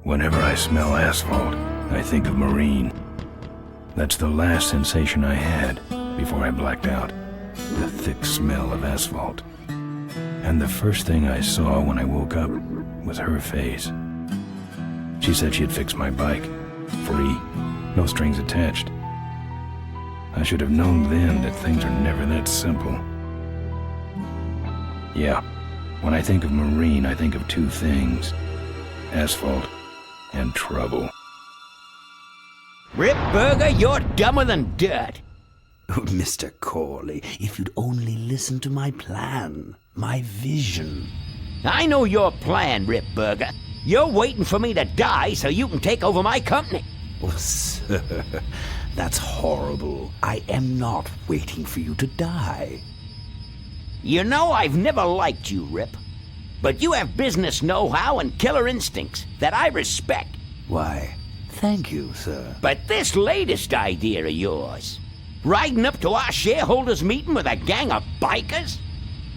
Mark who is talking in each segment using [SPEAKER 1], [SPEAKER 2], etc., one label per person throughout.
[SPEAKER 1] Whenever I smell asphalt, I think of Marine. That's the last sensation I had before I blacked out. The thick smell of asphalt. And the first thing I saw when I woke up was her face. She said she'd fix my bike. Free. No strings attached. I should have known then that things are never that simple. Yeah, when I think of Marine, I think of two things. Asphalt and trouble.
[SPEAKER 2] Rip Burger, you're dumber than dirt.
[SPEAKER 3] Oh, Mr. Corley, if you'd only listen to my plan, my vision.
[SPEAKER 2] I know your plan, Rip Burger. You're waiting for me to die so you can take over my company.
[SPEAKER 3] Oh, sir, that's horrible. I am not waiting for you to die.
[SPEAKER 2] You know I've never liked you, Rip. But you have business know-how and killer instincts that I respect.
[SPEAKER 3] Why, thank you, sir.
[SPEAKER 2] But this latest idea of yours, riding up to our shareholders' meeting with a gang of bikers?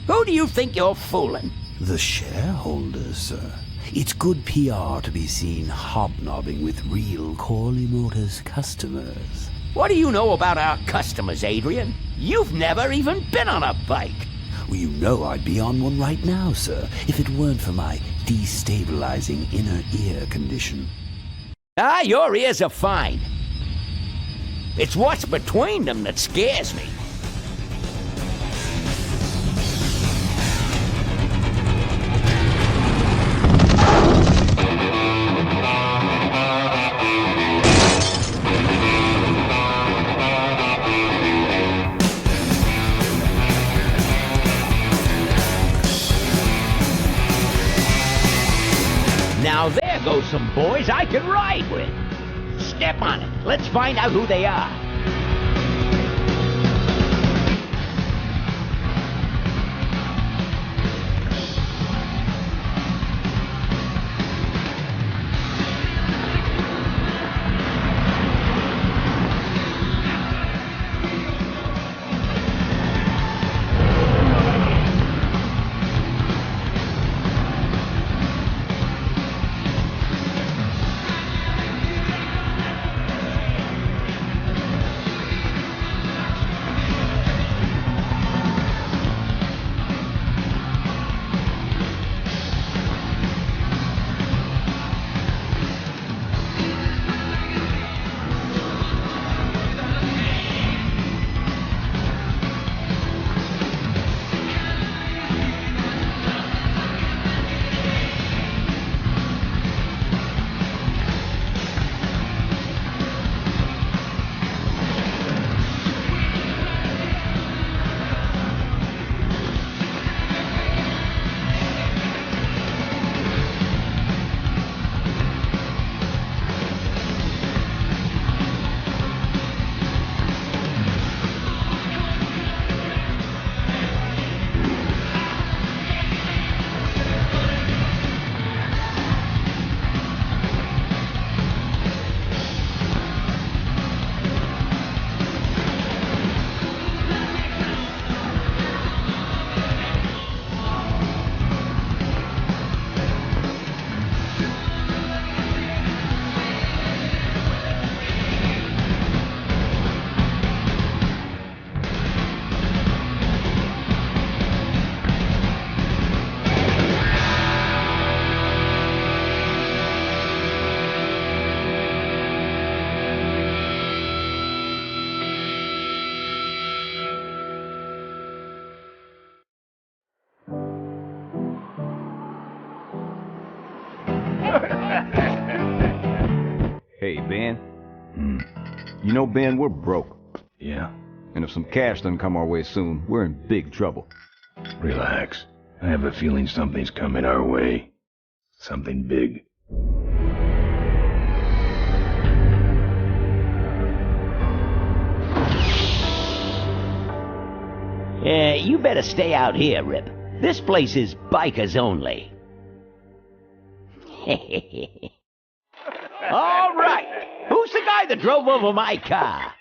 [SPEAKER 2] Who do you think you're fooling?
[SPEAKER 3] The shareholders, sir. It's good PR to be seen hobnobbing with real Corley Motors customers.
[SPEAKER 2] What do you know about our customers, Adrian? You've never even been on a bike.
[SPEAKER 3] Well, you know I'd be on one right now, sir, if it weren't for my destabilizing inner ear condition.
[SPEAKER 2] Ah, your ears are fine. It's what's between them that scares me. Now there goes some boys I can ride with. Step on it. Let's find out who they are.
[SPEAKER 4] Hey, Ben. You know, Ben, we're broke.
[SPEAKER 1] Yeah?
[SPEAKER 4] And if some cash doesn't come our way soon, we're in big trouble.
[SPEAKER 1] Relax. I have a feeling something's coming our way. Something big.
[SPEAKER 2] You better stay out here, Rip. This place is bikers only. All right. Who's the guy that drove over my car?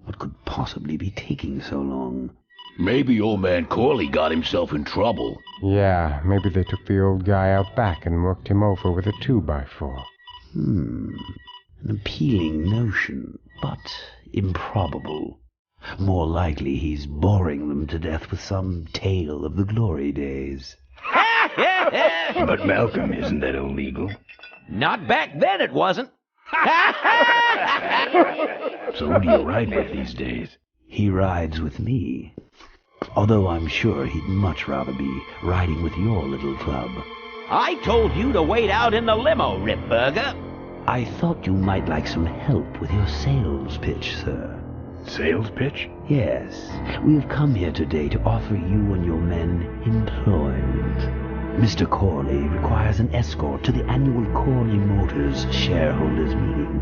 [SPEAKER 3] What could possibly be taking so long?
[SPEAKER 5] Maybe old man Corley got himself in trouble.
[SPEAKER 6] Yeah, maybe they took the old guy out back and worked him over with a 2x4.
[SPEAKER 3] An appealing notion, but improbable. More likely he's boring them to death with some tale of the glory days.
[SPEAKER 1] But Malcolm, isn't that illegal?
[SPEAKER 2] Not back then, it wasn't.
[SPEAKER 1] So who do you ride with these days?
[SPEAKER 3] He rides with me. Although I'm sure he'd much rather be riding with your little club.
[SPEAKER 2] I told you to wait out in the limo, Ripburger.
[SPEAKER 3] I thought you might like some help with your sales pitch, sir.
[SPEAKER 1] Sales pitch?
[SPEAKER 3] Yes, we have come here today to offer you and your men employment. Mr. Corley requires an escort to the annual Corley Motors shareholders meeting.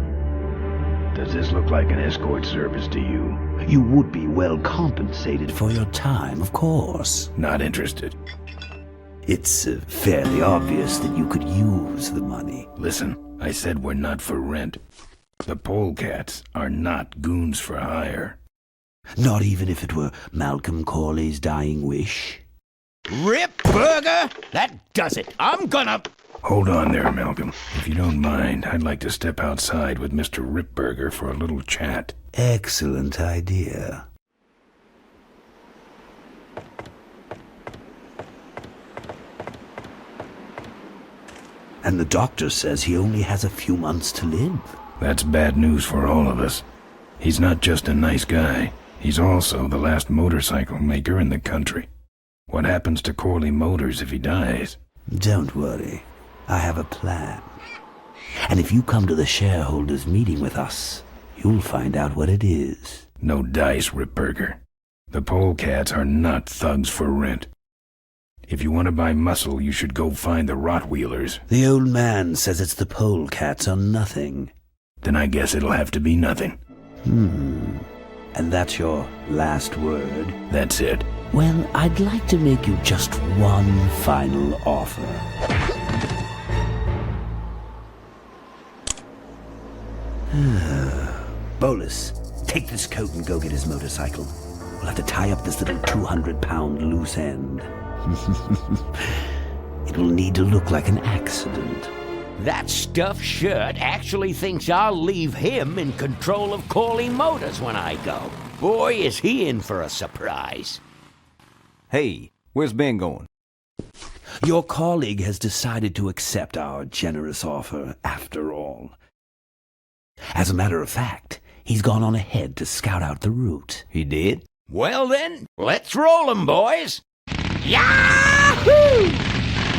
[SPEAKER 1] Does this look like an escort service to you?
[SPEAKER 3] You would be well compensated for your time, of course.
[SPEAKER 1] Not interested.
[SPEAKER 3] It's fairly obvious that you could use the money.
[SPEAKER 1] Listen, I said we're not for rent. The Polecats are not goons for hire.
[SPEAKER 3] Not even if it were Malcolm Corley's dying wish?
[SPEAKER 2] Ripburger, that does it. I'm gonna...
[SPEAKER 1] Hold on there, Malcolm. If you don't mind, I'd like to step outside with Mr. Ripburger for a little chat.
[SPEAKER 3] Excellent idea. And the doctor says he only has a few months to live.
[SPEAKER 1] That's bad news for all of us. He's not just a nice guy. He's also the last motorcycle maker in the country. What happens to Corley Motors if he dies?
[SPEAKER 3] Don't worry. I have a plan. And if you come to the shareholders' meeting with us, you'll find out what it is.
[SPEAKER 1] No dice, Ripburger. The Polecats are not thugs for rent. If you want to buy muscle, you should go find the Rottweilers.
[SPEAKER 3] The old man says it's the Polecats or nothing.
[SPEAKER 1] Then I guess it'll have to be nothing.
[SPEAKER 3] And that's your last word?
[SPEAKER 1] That's it.
[SPEAKER 3] Well, I'd like to make you just one final offer. Bolus, take this coat and go get his motorcycle. We'll have to tie up this little 200-pound loose end. It will need to look like an accident.
[SPEAKER 2] That stuffed shirt actually thinks I'll leave him in control of Corley Motors when I go. Boy, is he in for a surprise.
[SPEAKER 7] Hey, where's Ben going?
[SPEAKER 3] Your colleague has decided to accept our generous offer after all. As a matter of fact, he's gone on ahead to scout out the route.
[SPEAKER 7] He did?
[SPEAKER 2] Well then, let's roll 'em, boys. Yahoo!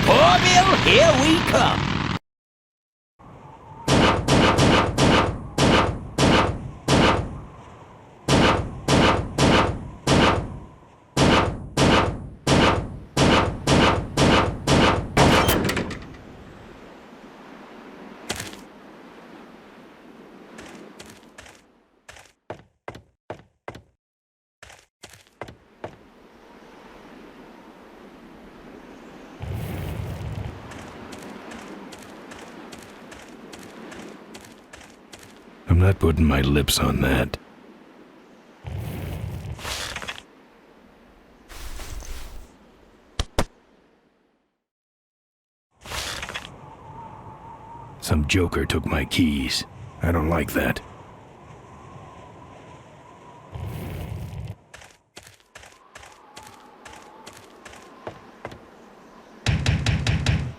[SPEAKER 2] Corville, here we come.
[SPEAKER 1] I'm not putting my lips on that. Some joker took my keys. I don't like that.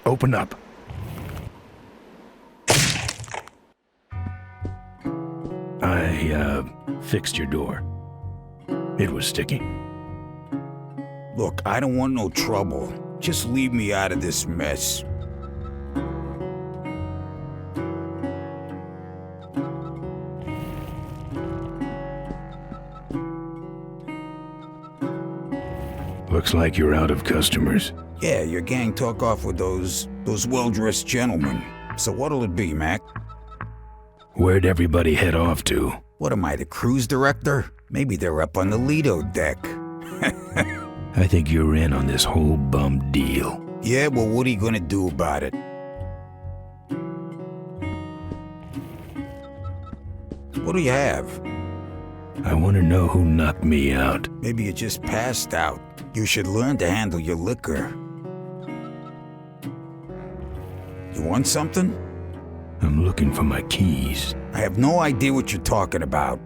[SPEAKER 1] Open up. I fixed your door. It was sticky.
[SPEAKER 8] Look, I don't want no trouble. Just leave me out of this mess.
[SPEAKER 1] Looks like you're out of customers.
[SPEAKER 8] Yeah, your gang took off with those well-dressed gentlemen. So what'll it be, Mac?
[SPEAKER 1] Where'd everybody head off to?
[SPEAKER 8] What am I, the cruise director? Maybe they're up on the Lido deck.
[SPEAKER 1] I think you're in on this whole bum deal.
[SPEAKER 8] Yeah, well, what are you gonna do about it? What do you have?
[SPEAKER 1] I want to know who knocked me out.
[SPEAKER 8] Maybe you just passed out. You should learn to handle your liquor. You want something?
[SPEAKER 1] I'm looking for my keys.
[SPEAKER 8] I have no idea what you're talking about.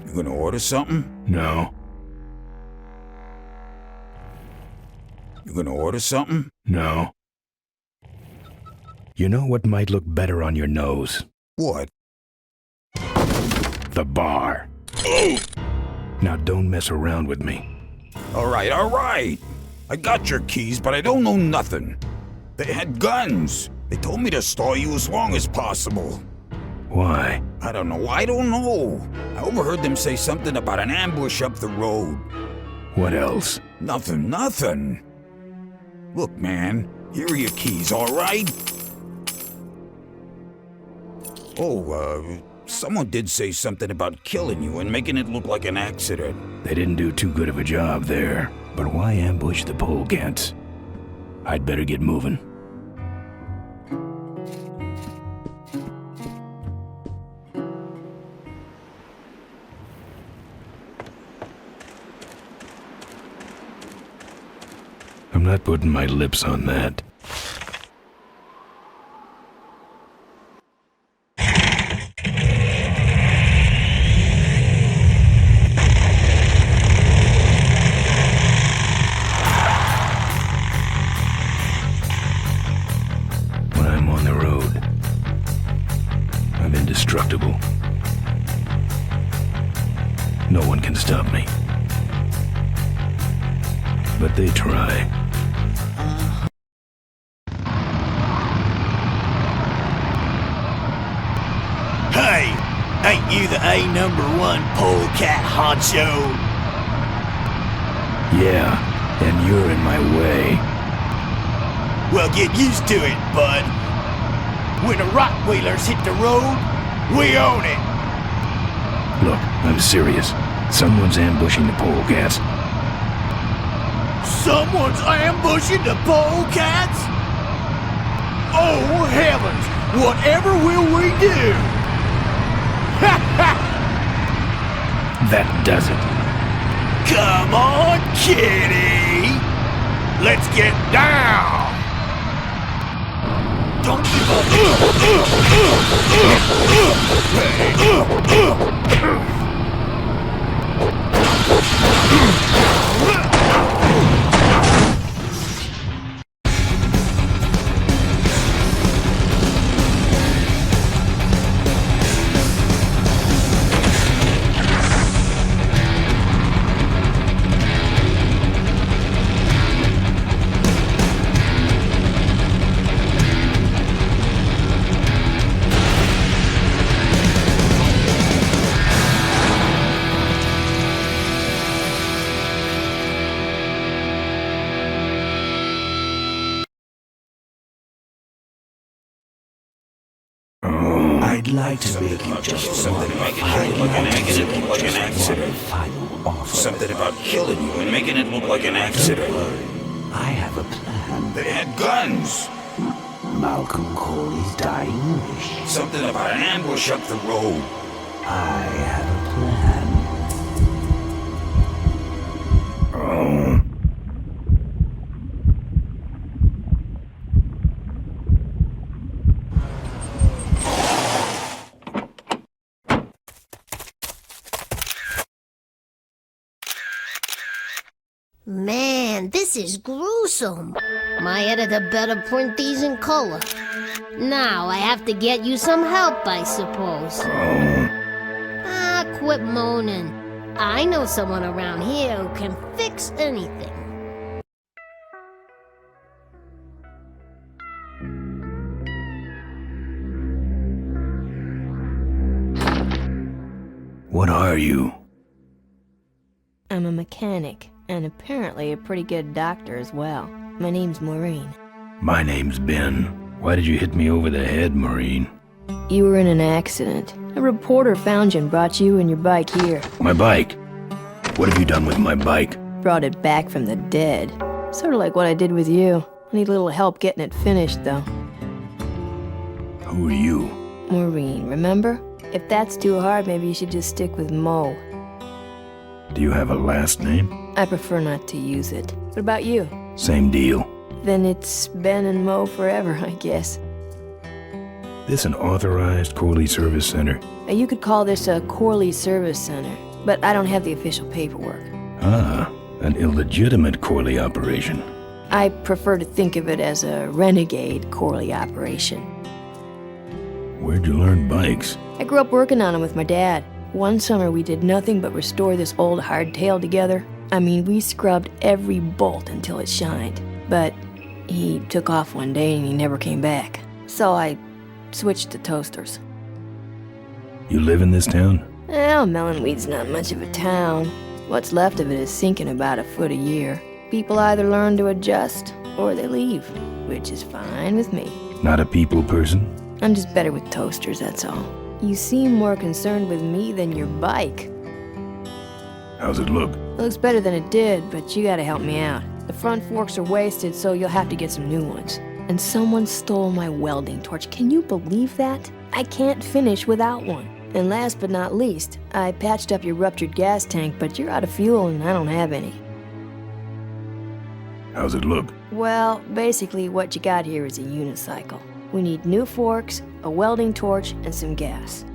[SPEAKER 8] You gonna order something?
[SPEAKER 1] No.
[SPEAKER 8] You gonna order something?
[SPEAKER 1] No. You know what might look better on your nose?
[SPEAKER 8] What?
[SPEAKER 1] The bar. Now don't mess around with me.
[SPEAKER 8] All right. I got your keys, but I don't know nothing. They had guns. They told me to stall you as long as possible.
[SPEAKER 1] Why?
[SPEAKER 8] I don't know. I overheard them say something about an ambush up the road.
[SPEAKER 1] What else?
[SPEAKER 8] Nothing. Look, man, here are your keys, all right? Someone did say something about killing you and making it look like an accident.
[SPEAKER 1] They didn't do too good of a job there. But why ambush the Polecats? I'd better get moving. I'm not putting my lips on that. When I'm on the road, I'm indestructible. No one can stop me. But they try.
[SPEAKER 9] Hey, ain't you the A#1 Polecat honcho?
[SPEAKER 1] Yeah, and you're in my way.
[SPEAKER 9] Well, get used to it, bud. When the Rottweilers hit the road, we own it.
[SPEAKER 1] Look, I'm serious. Someone's ambushing the Polecats.
[SPEAKER 9] Someone's ambushing the Polecats? Oh, heavens! Whatever will we do?
[SPEAKER 1] That does it.
[SPEAKER 9] Come on, kitty! Let's get down! Don't give
[SPEAKER 3] I'd like to make you just one final offer.
[SPEAKER 8] Something about killing you and making it look like an accident.
[SPEAKER 3] I have a plan.
[SPEAKER 8] They had guns.
[SPEAKER 3] Malcolm Corley's dying wish.
[SPEAKER 8] Something about an ambush up the road.
[SPEAKER 3] I have a plan.
[SPEAKER 10] Man, this is gruesome. My editor better print these in color. Now I have to get you some help, I suppose. Quit moaning. I know someone around here who can fix anything.
[SPEAKER 1] What are you?
[SPEAKER 11] I'm a mechanic, and apparently a pretty good doctor as well. My name's Maureen.
[SPEAKER 1] My name's Ben. Why did you hit me over the head, Maureen?
[SPEAKER 11] You were in an accident. A reporter found you and brought you and your bike here.
[SPEAKER 1] My bike? What have you done with my bike?
[SPEAKER 11] Brought it back from the dead. Sort of like what I did with you. I need a little help getting it finished, though.
[SPEAKER 1] Who are you?
[SPEAKER 11] Maureen, remember? If that's too hard, maybe you should just stick with Mo.
[SPEAKER 1] Do you have a last name?
[SPEAKER 11] I prefer not to use it. What about you?
[SPEAKER 1] Same deal.
[SPEAKER 11] Then it's Ben and Mo forever, I guess.
[SPEAKER 1] This an authorized Corley Service Center?
[SPEAKER 11] You could call this a Corley Service Center, but I don't have the official paperwork.
[SPEAKER 1] Ah, an illegitimate Corley operation.
[SPEAKER 11] I prefer to think of it as a renegade Corley operation.
[SPEAKER 1] Where'd you learn bikes?
[SPEAKER 11] I grew up working on them with my dad. One summer we did nothing but restore this old hardtail together. I mean, we scrubbed every bolt until it shined. But he took off one day and he never came back. So I switched to toasters.
[SPEAKER 1] You live in this town?
[SPEAKER 11] Well, Melonweed's not much of a town. What's left of it is sinking about a foot a year. People either learn to adjust or they leave, which is fine with me.
[SPEAKER 1] Not a people person?
[SPEAKER 11] I'm just better with toasters, that's all. You seem more concerned with me than your bike.
[SPEAKER 1] How's it look?
[SPEAKER 11] It looks better than it did, but you gotta help me out. The front forks are wasted, so you'll have to get some new ones. And someone stole my welding torch. Can you believe that? I can't finish without one. And last but not least, I patched up your ruptured gas tank, but you're out of fuel and I don't have any.
[SPEAKER 1] How's it look?
[SPEAKER 11] Well, basically what you got here is a unicycle. We need new forks, a welding torch, and some gas.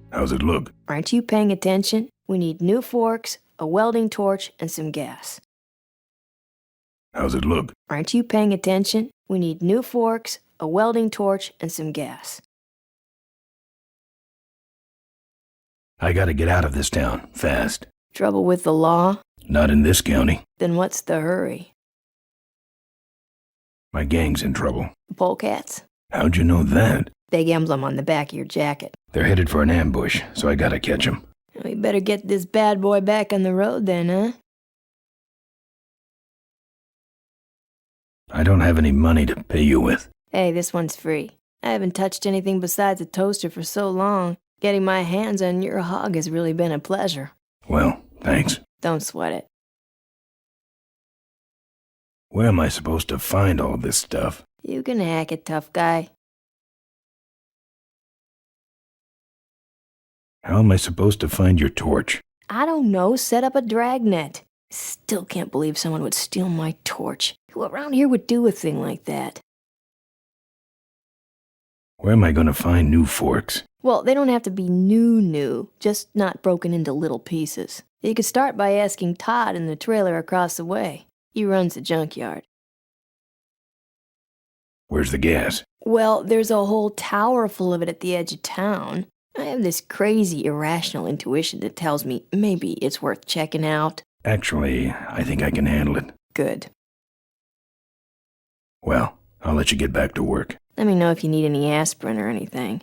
[SPEAKER 1] How's it look?
[SPEAKER 11] Aren't you paying attention? We need new forks, a welding torch, and some gas.
[SPEAKER 1] How's it look?
[SPEAKER 11] Aren't you paying attention? We need new forks, a welding torch, and some gas.
[SPEAKER 1] I gotta get out of this town, fast.
[SPEAKER 11] Trouble with the law?
[SPEAKER 1] Not in this county.
[SPEAKER 11] Then what's the hurry?
[SPEAKER 1] My gang's in trouble.
[SPEAKER 11] The Polecats?
[SPEAKER 1] How'd you know that?
[SPEAKER 11] Big emblem on the back of your jacket.
[SPEAKER 1] They're headed for an ambush, so I gotta catch 'em.
[SPEAKER 11] We better get this bad boy back on the road then, huh?
[SPEAKER 1] I don't have any money to pay you with.
[SPEAKER 11] Hey, this one's free. I haven't touched anything besides a toaster for so long. Getting my hands on your hog has really been a pleasure.
[SPEAKER 1] Well, thanks.
[SPEAKER 11] Don't sweat it.
[SPEAKER 1] Where am I supposed to find all this stuff?
[SPEAKER 11] You can hack it, tough guy.
[SPEAKER 1] How am I supposed to find your torch?
[SPEAKER 11] I don't know, set up a dragnet. Still can't believe someone would steal my torch. Who around here would do a thing like that?
[SPEAKER 1] Where am I gonna find new forks?
[SPEAKER 11] Well, they don't have to be new, just not broken into little pieces. You could start by asking Todd in the trailer across the way. He runs the junkyard.
[SPEAKER 1] Where's the gas?
[SPEAKER 11] Well, there's a whole tower full of it at the edge of town. I have this crazy, irrational intuition that tells me maybe it's worth checking out.
[SPEAKER 1] Actually, I think I can handle it.
[SPEAKER 11] Good.
[SPEAKER 1] Well, I'll let you get back to work.
[SPEAKER 11] Let me know if you need any aspirin or anything.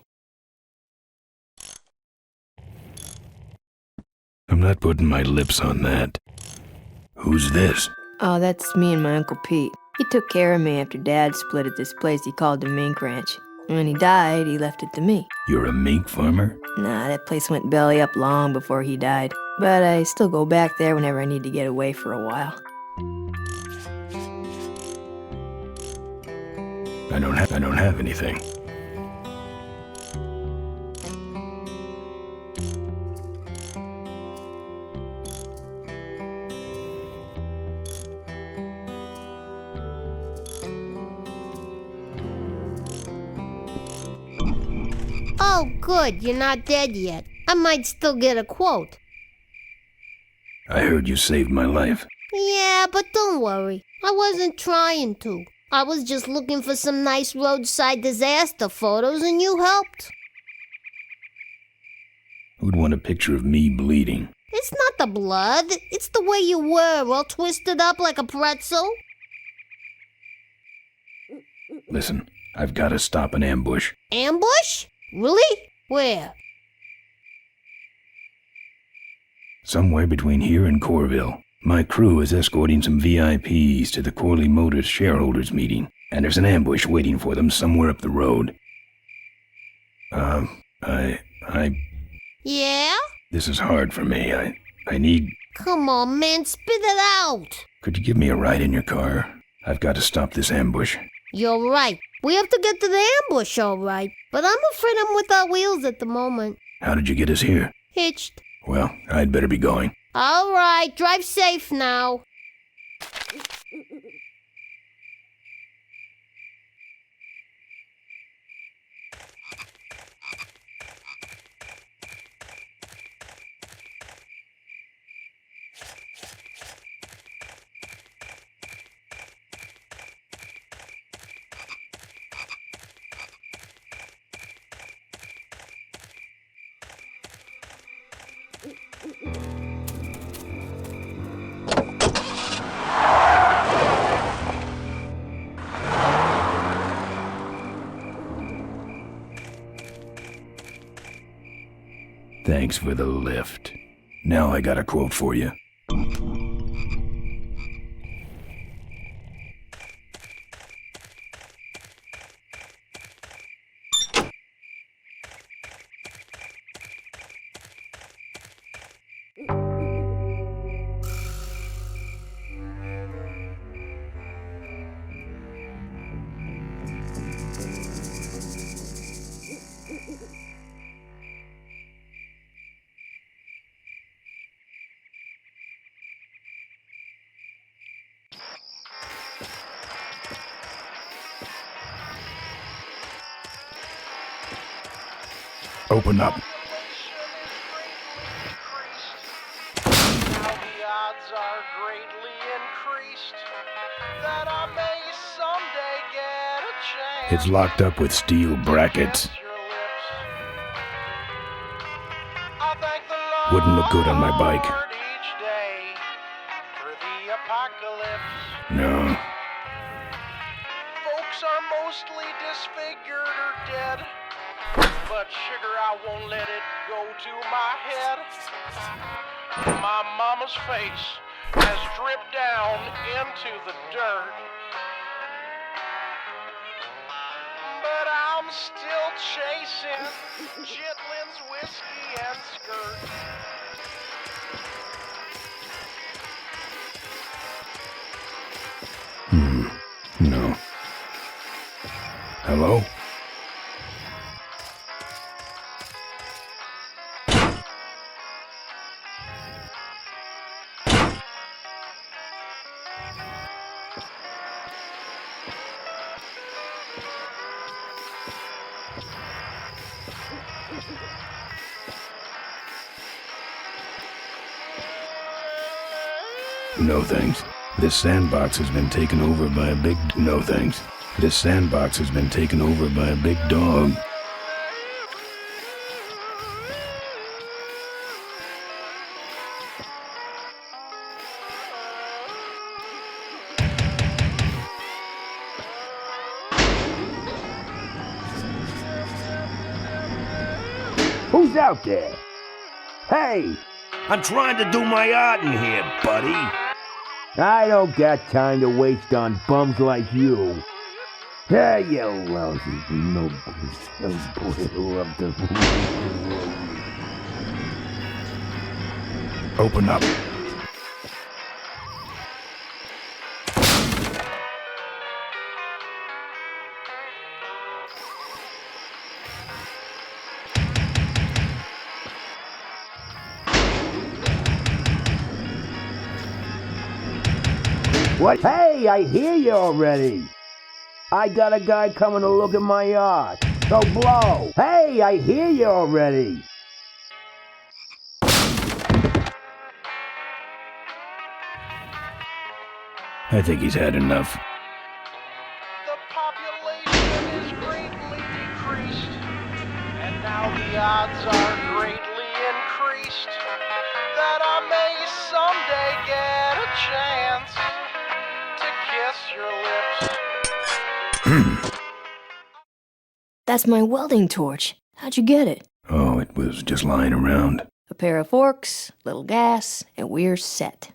[SPEAKER 1] I'm not putting my lips on that. Who's this?
[SPEAKER 11] Oh, that's me and my Uncle Pete. He took care of me after Dad split at this place he called the Mink Ranch. When he died, he left it to me.
[SPEAKER 1] You're a mink farmer?
[SPEAKER 11] Nah, that place went belly up long before he died. But I still go back there whenever I need to get away for a while.
[SPEAKER 1] I don't have anything.
[SPEAKER 10] Oh, good, you're not dead yet. I might still get a quote.
[SPEAKER 1] I heard you saved my life.
[SPEAKER 10] Yeah, but don't worry. I wasn't trying to. I was just looking for some nice roadside disaster photos and you helped.
[SPEAKER 1] Who'd want a picture of me bleeding?
[SPEAKER 10] It's not the blood. It's the way you were, all twisted up like a pretzel.
[SPEAKER 1] Listen, I've got to stop an ambush.
[SPEAKER 10] Ambush? Really? Where?
[SPEAKER 1] Somewhere between here and Corville. My crew is escorting some VIPs to the Corley Motors shareholders meeting, and there's an ambush waiting for them somewhere up the road.
[SPEAKER 10] Yeah?
[SPEAKER 1] This is hard for me. I need...
[SPEAKER 10] Come on, man, spit it out.
[SPEAKER 1] Could you give me a ride in your car? I've got to stop this ambush.
[SPEAKER 10] You're right. We have to get to the ambush, all right. But I'm afraid I'm without wheels at the moment.
[SPEAKER 1] How did you get us here?
[SPEAKER 10] Hitched.
[SPEAKER 1] Well, I'd better be going.
[SPEAKER 10] All right, drive safe now.
[SPEAKER 1] Thanks for the lift. Now I got a quote for you. Open up.
[SPEAKER 12] Now the odds are greatly increased that I may someday get a chance.
[SPEAKER 1] It's locked up with steel brackets. Wouldn't look good on my bike.
[SPEAKER 12] Each day through the apocalypse.
[SPEAKER 1] No.
[SPEAKER 12] Folks are mostly disfigured or dead. But sugar, I won't let it go to my head. My mama's face has dripped down into the dirt. But I'm still chasing Chitlin's whiskey and skirt.
[SPEAKER 1] No. Hello? No thanks. This sandbox has been taken over by a big... No thanks. This sandbox has been taken over by a big dog.
[SPEAKER 5] Who's out there? Hey!
[SPEAKER 13] I'm trying to do my art in here, buddy.
[SPEAKER 5] I don't got time to waste on bums like you. Hey, you lousy no
[SPEAKER 1] Open up.
[SPEAKER 5] What? Hey, I hear you already. I got a guy coming to look at my art. So blow. Hey, I hear you already.
[SPEAKER 1] I think he's had enough.
[SPEAKER 12] The population is greatly decreased, and now the odds are greatly increased that I may someday get a chance to kiss your lips.
[SPEAKER 11] That's my welding torch. How'd you get it?
[SPEAKER 1] Oh, it was just lying around.
[SPEAKER 11] A pair of forks, little gas, and we're set.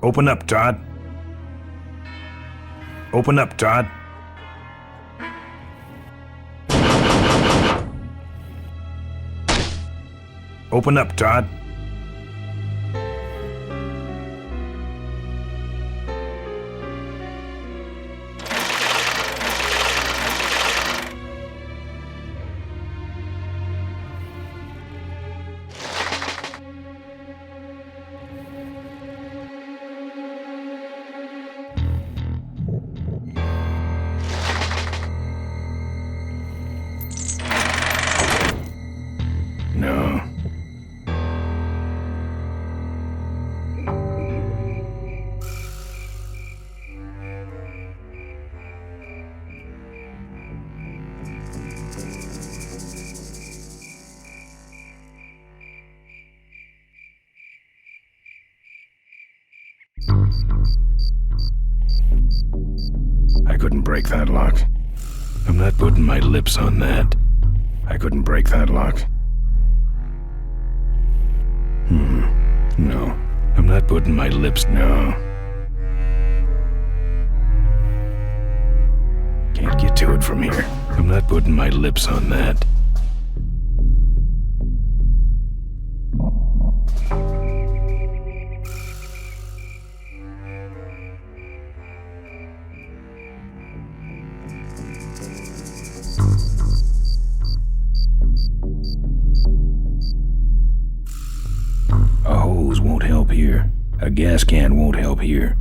[SPEAKER 1] Open up, Todd. Open up, Todd. Open up, Todd. No. I couldn't break that lock. I'm not putting my lips on that. I couldn't break that lock. No. I'm not putting my lips... No. Can't get to it from here. I'm not putting my lips on that. A hose won't help here. A gas can won't help here.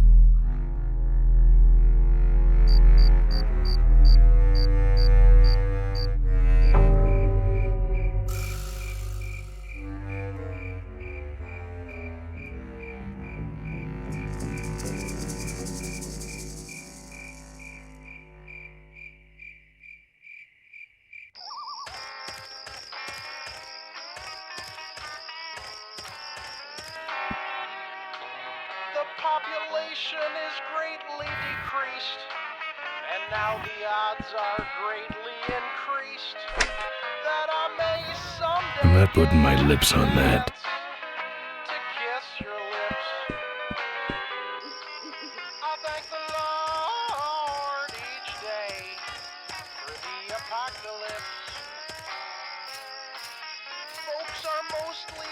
[SPEAKER 12] The population is greatly decreased, and now the odds are greatly increased that I may someday
[SPEAKER 1] I'm not putting my lips on that.
[SPEAKER 12] to kiss your lips. I thank the Lord each day for the apocalypse. Folks are mostly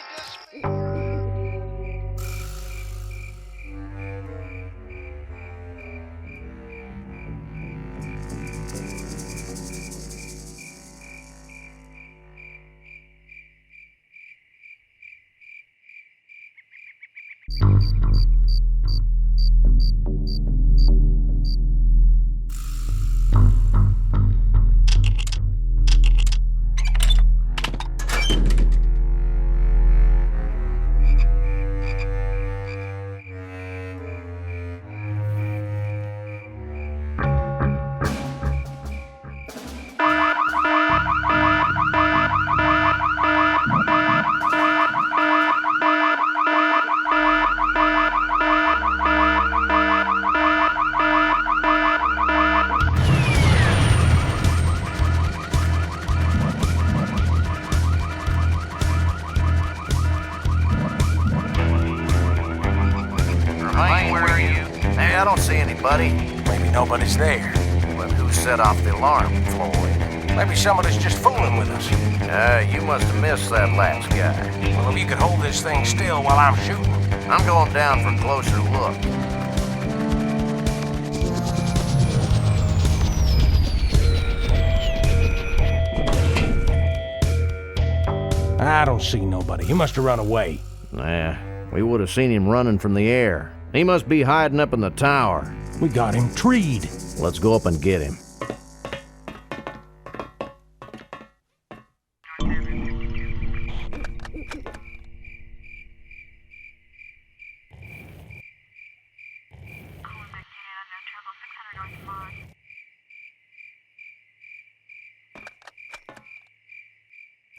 [SPEAKER 14] I don't see anybody. Maybe nobody's there. But who set off the alarm, Floyd? Maybe somebody's just fooling with us. You must have missed that last guy. Well, if you could hold this thing still while I'm shooting. I'm going down for a closer look.
[SPEAKER 13] I don't see nobody. He must have run away.
[SPEAKER 14] Nah, we would have seen him running from the air. He must be hiding up in the tower.
[SPEAKER 13] We got him treed.
[SPEAKER 14] Let's go up and get him.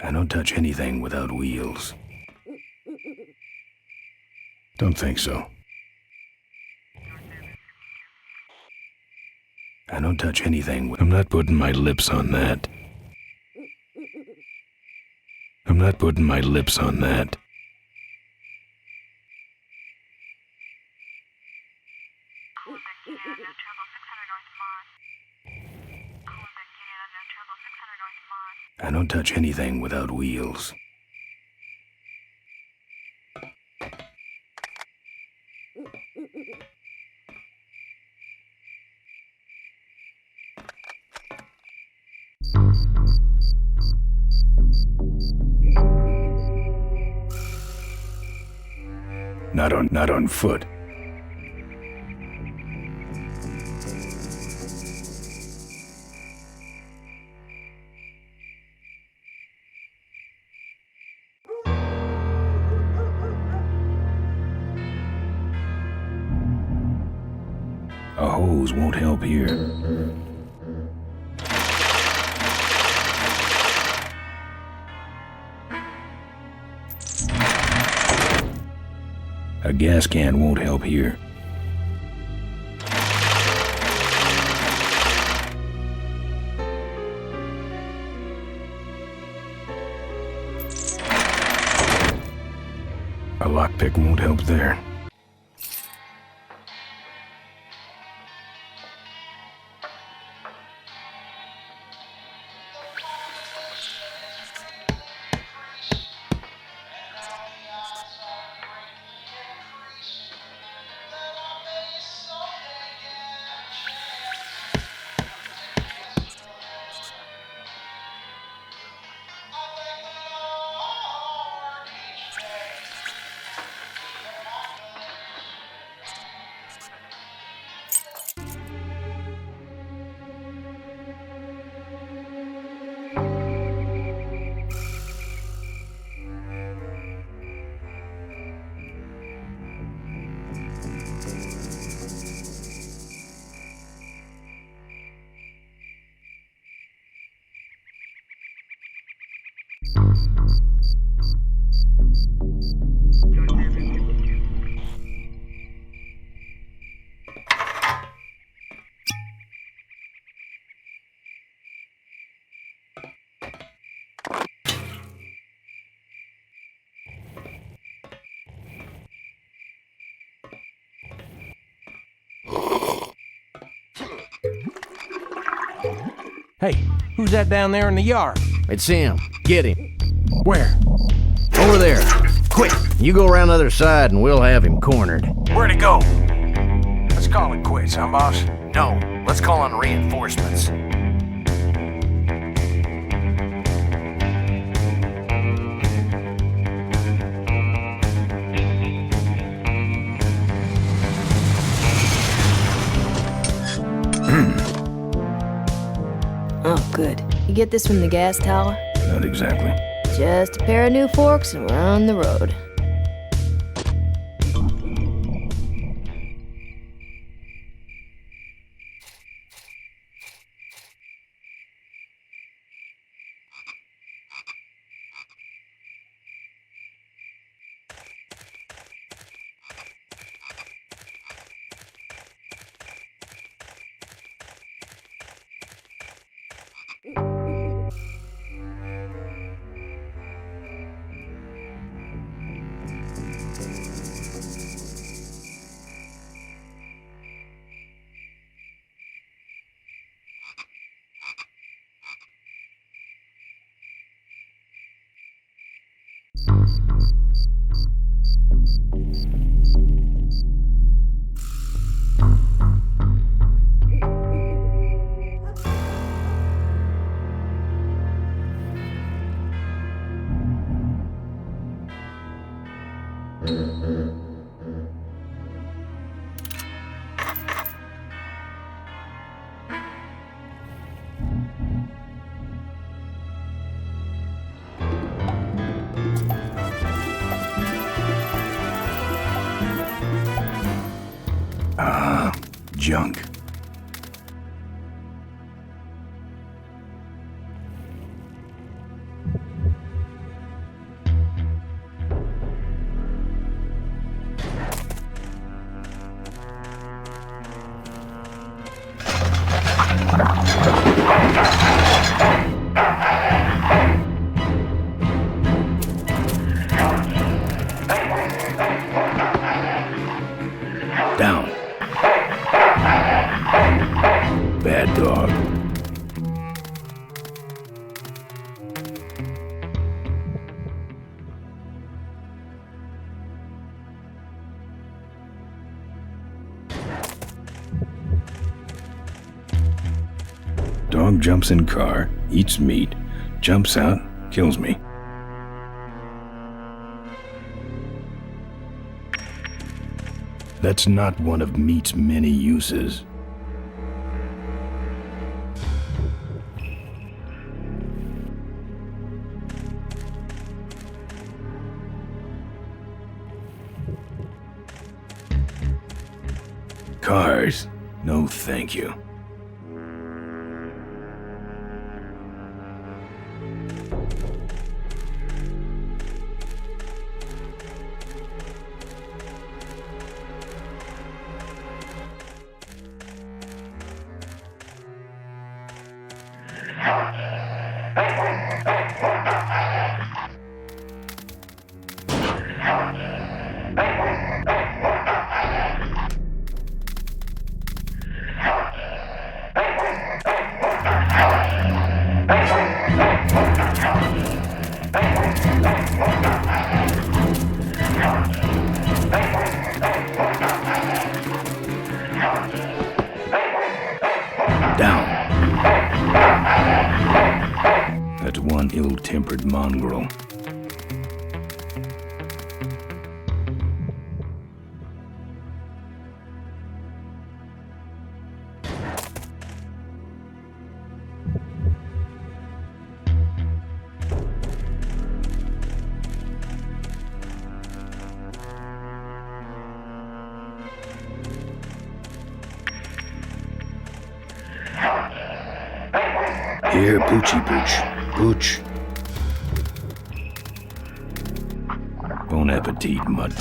[SPEAKER 1] I don't touch anything without wheels. Don't think so. I don't touch anything. I'm not putting my lips on that. I'm not putting my lips on that. I don't touch anything without wheels. Not on foot. A hose won't help here. A gas can won't help here. A lockpick won't help there.
[SPEAKER 13] Hey, who's that down there in the yard?
[SPEAKER 14] It's him. Get him.
[SPEAKER 13] Where?
[SPEAKER 14] Over there. Quick, you go around the other side and we'll have him cornered.
[SPEAKER 13] Where'd he go? Let's call it quits, huh, boss?
[SPEAKER 14] No, let's call on reinforcements.
[SPEAKER 11] Oh, good. You get this from the gas tower?
[SPEAKER 1] Not exactly.
[SPEAKER 11] Just a pair of new forks and we're on the road.
[SPEAKER 1] Junk. Down. bad dog. Dog jumps in car, eats meat, jumps out, kills me. That's not one of meat's many uses. Cars? No, thank you. Down. That's one ill-tempered mongrel. Here, Poochie Pooch. Pooch. Bon appetit, mud.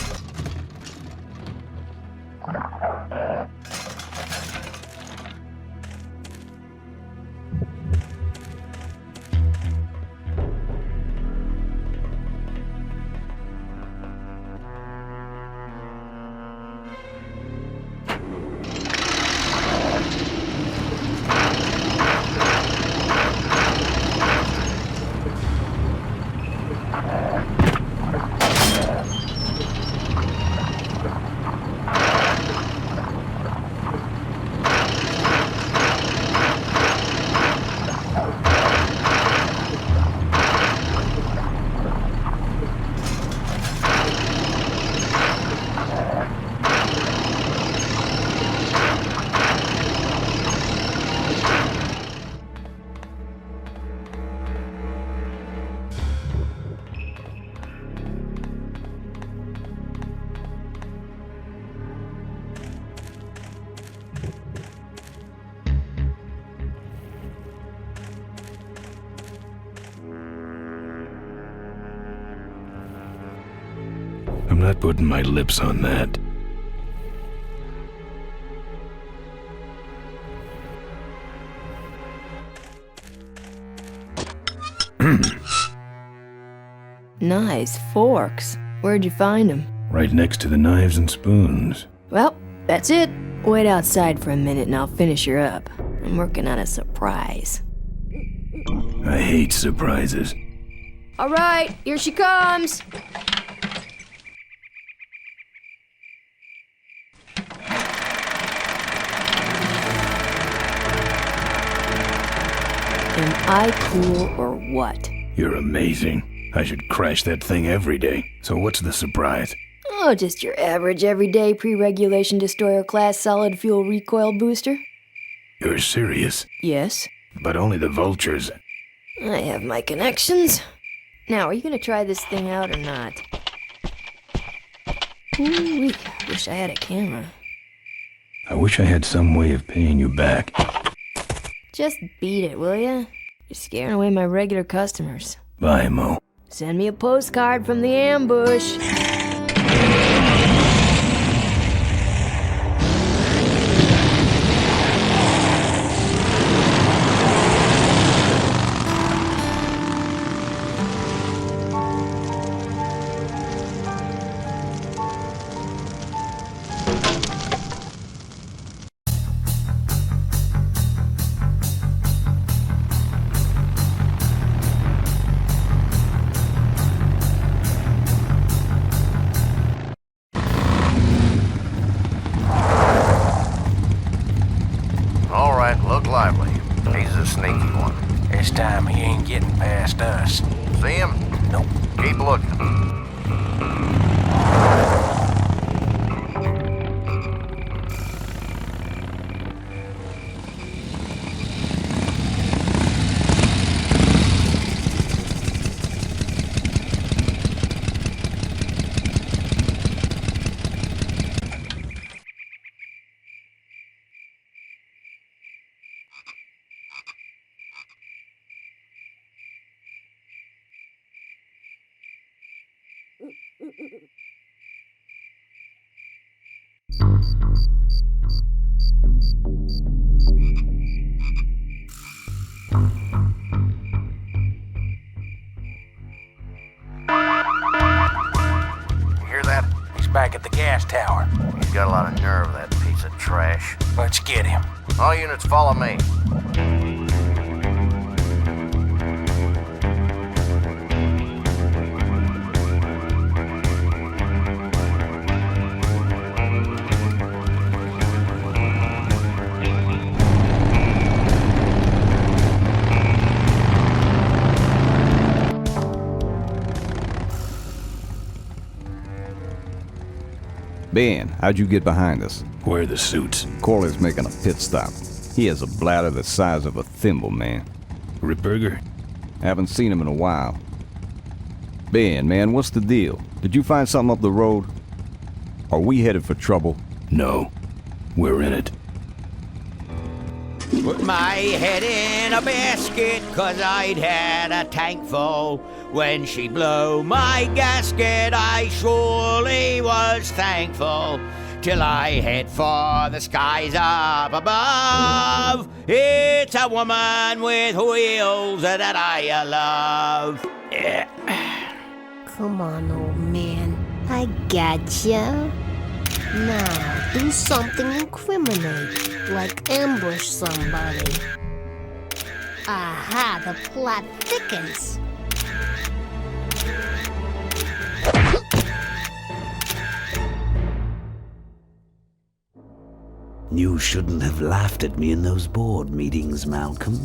[SPEAKER 1] I'm not putting my lips on that.
[SPEAKER 11] Nice forks. Where'd you find them?
[SPEAKER 1] Right next to the knives and spoons.
[SPEAKER 11] Well, that's it. Wait outside for a minute and I'll finish her up. I'm working on a surprise.
[SPEAKER 1] I hate surprises.
[SPEAKER 11] All right, here she comes. Am I cool or what?
[SPEAKER 1] You're amazing. I should crash that thing every day. So what's the surprise?
[SPEAKER 11] Oh, just your average everyday pre-regulation destroyer class solid fuel recoil booster.
[SPEAKER 1] You're serious?
[SPEAKER 11] Yes.
[SPEAKER 1] But only the vultures.
[SPEAKER 11] I have my connections. Now, are you gonna try this thing out or not? Ooh, wish I had a camera.
[SPEAKER 1] I wish I had some way of paying you back.
[SPEAKER 11] Just beat it, will ya? You're scaring away my regular customers.
[SPEAKER 1] Bye, Mo.
[SPEAKER 11] Send me a postcard from the ambush.
[SPEAKER 14] This time he ain't getting past us.
[SPEAKER 9] See him?
[SPEAKER 14] Nope.
[SPEAKER 9] Keep looking.
[SPEAKER 14] Hear that? He's back at the gas tower.
[SPEAKER 9] He's got a lot of nerve, that piece of trash.
[SPEAKER 14] Let's get him.
[SPEAKER 9] All units follow me.
[SPEAKER 7] Ben, how'd you get behind us?
[SPEAKER 1] Where are the suits?
[SPEAKER 7] Corley's making a pit stop. He has a bladder the size of a thimble, man.
[SPEAKER 1] Ripburger?
[SPEAKER 7] Haven't seen him in a while. Ben, man, what's the deal? Did you find something up the road? Are we headed for trouble?
[SPEAKER 1] No. We're in it.
[SPEAKER 2] Put my head in a basket, 'cause I'd had a tank full. When she blew my gasket, I surely was thankful. Till I head for the skies up above. It's a woman with wheels that I love.
[SPEAKER 10] Come on, old man. I gotcha. Now, do something incriminating, like ambush somebody. Aha, the plot thickens.
[SPEAKER 3] You shouldn't have laughed at me in those board meetings, Malcolm.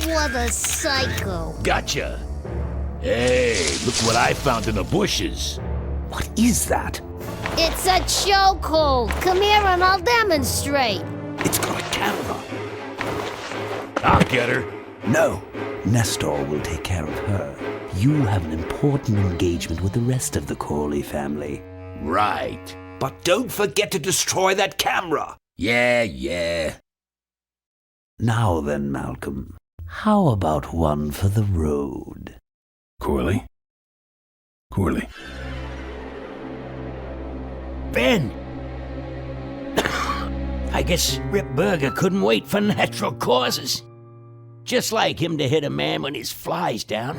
[SPEAKER 10] What a psycho.
[SPEAKER 15] Gotcha. Hey, look what I found in the bushes.
[SPEAKER 3] What is that?
[SPEAKER 10] It's a chokehold. Come here and I'll demonstrate.
[SPEAKER 3] It's got a camera.
[SPEAKER 15] I'll get her.
[SPEAKER 3] No, Nestor will take care of her. You have an important engagement with the rest of the Corley family.
[SPEAKER 15] Right.
[SPEAKER 16] But don't forget to destroy that camera.
[SPEAKER 15] Yeah.
[SPEAKER 3] Now then, Malcolm, how about one for the road?
[SPEAKER 1] Corley?
[SPEAKER 2] Ben! I guess Rip Burger couldn't wait for natural causes. Just like him to hit a man when his fly's down.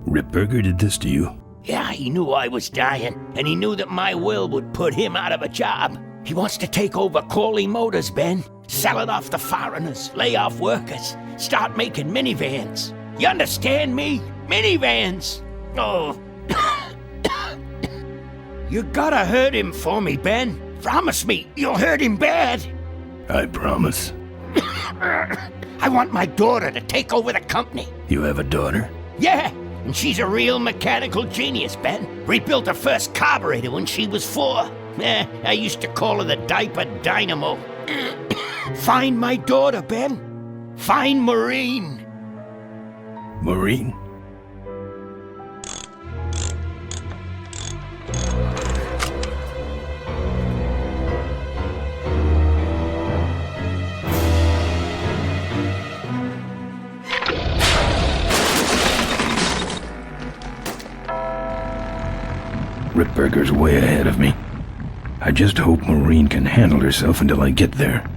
[SPEAKER 1] Ripburger did this to you?
[SPEAKER 2] Yeah, he knew I was dying, and he knew that my will would put him out of a job. He wants to take over Corley Motors, Ben. Sell it off to foreigners, lay off workers, start making minivans. You understand me? Minivans! Oh. You gotta hurt him for me, Ben. Promise me you'll hurt him bad.
[SPEAKER 1] I promise.
[SPEAKER 2] I want my daughter to take over the company.
[SPEAKER 1] You have a daughter?
[SPEAKER 2] Yeah, and she's a real mechanical genius, Ben. Rebuilt her first carburetor when she was 4. I used to call her the diaper dynamo. Find my daughter, Ben. Find Maureen.
[SPEAKER 1] Maureen? Ripburger's way ahead of me. I just hope Maureen can handle herself until I get there.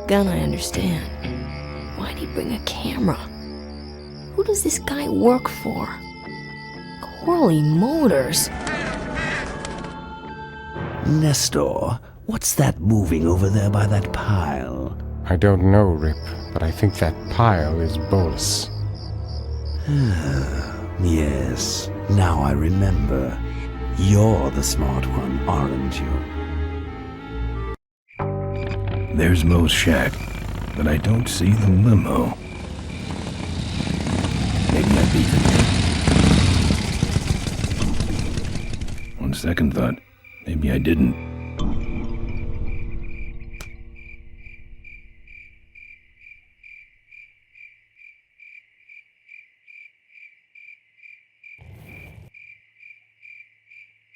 [SPEAKER 11] Gonna understand. Why'd he bring a camera? Who does this guy work for? Corley Motors.
[SPEAKER 3] Nestor, what's that moving over there by that pile?
[SPEAKER 6] I don't know, Rip, but I think that pile is Bolus.
[SPEAKER 3] Yes, now I remember. You're the smart one, aren't you?
[SPEAKER 1] There's Mo's shack, but I don't see the limo. Maybe I beat them. On second thought, maybe I didn't.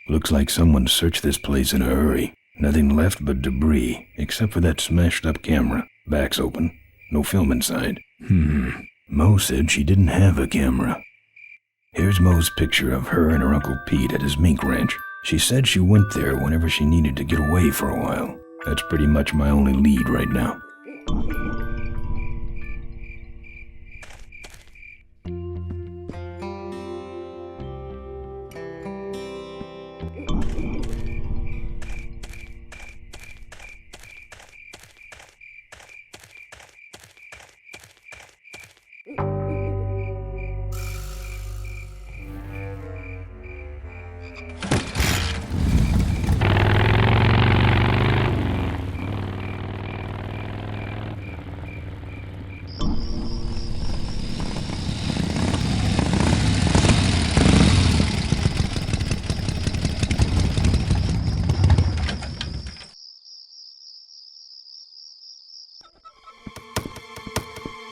[SPEAKER 1] Looks like someone searched this place in a hurry. Nothing left but debris, except for that smashed-up camera. Back's open. No film inside. Mo said she didn't have a camera. Here's Mo's picture of her and her Uncle Pete at his mink ranch. She said she went there whenever she needed to get away for a while. That's pretty much my only lead right now.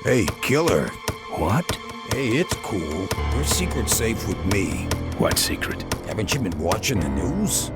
[SPEAKER 8] Hey, killer.
[SPEAKER 1] What?
[SPEAKER 8] Hey, it's cool. Your secret's safe with me.
[SPEAKER 1] What secret?
[SPEAKER 8] Haven't you been watching the news?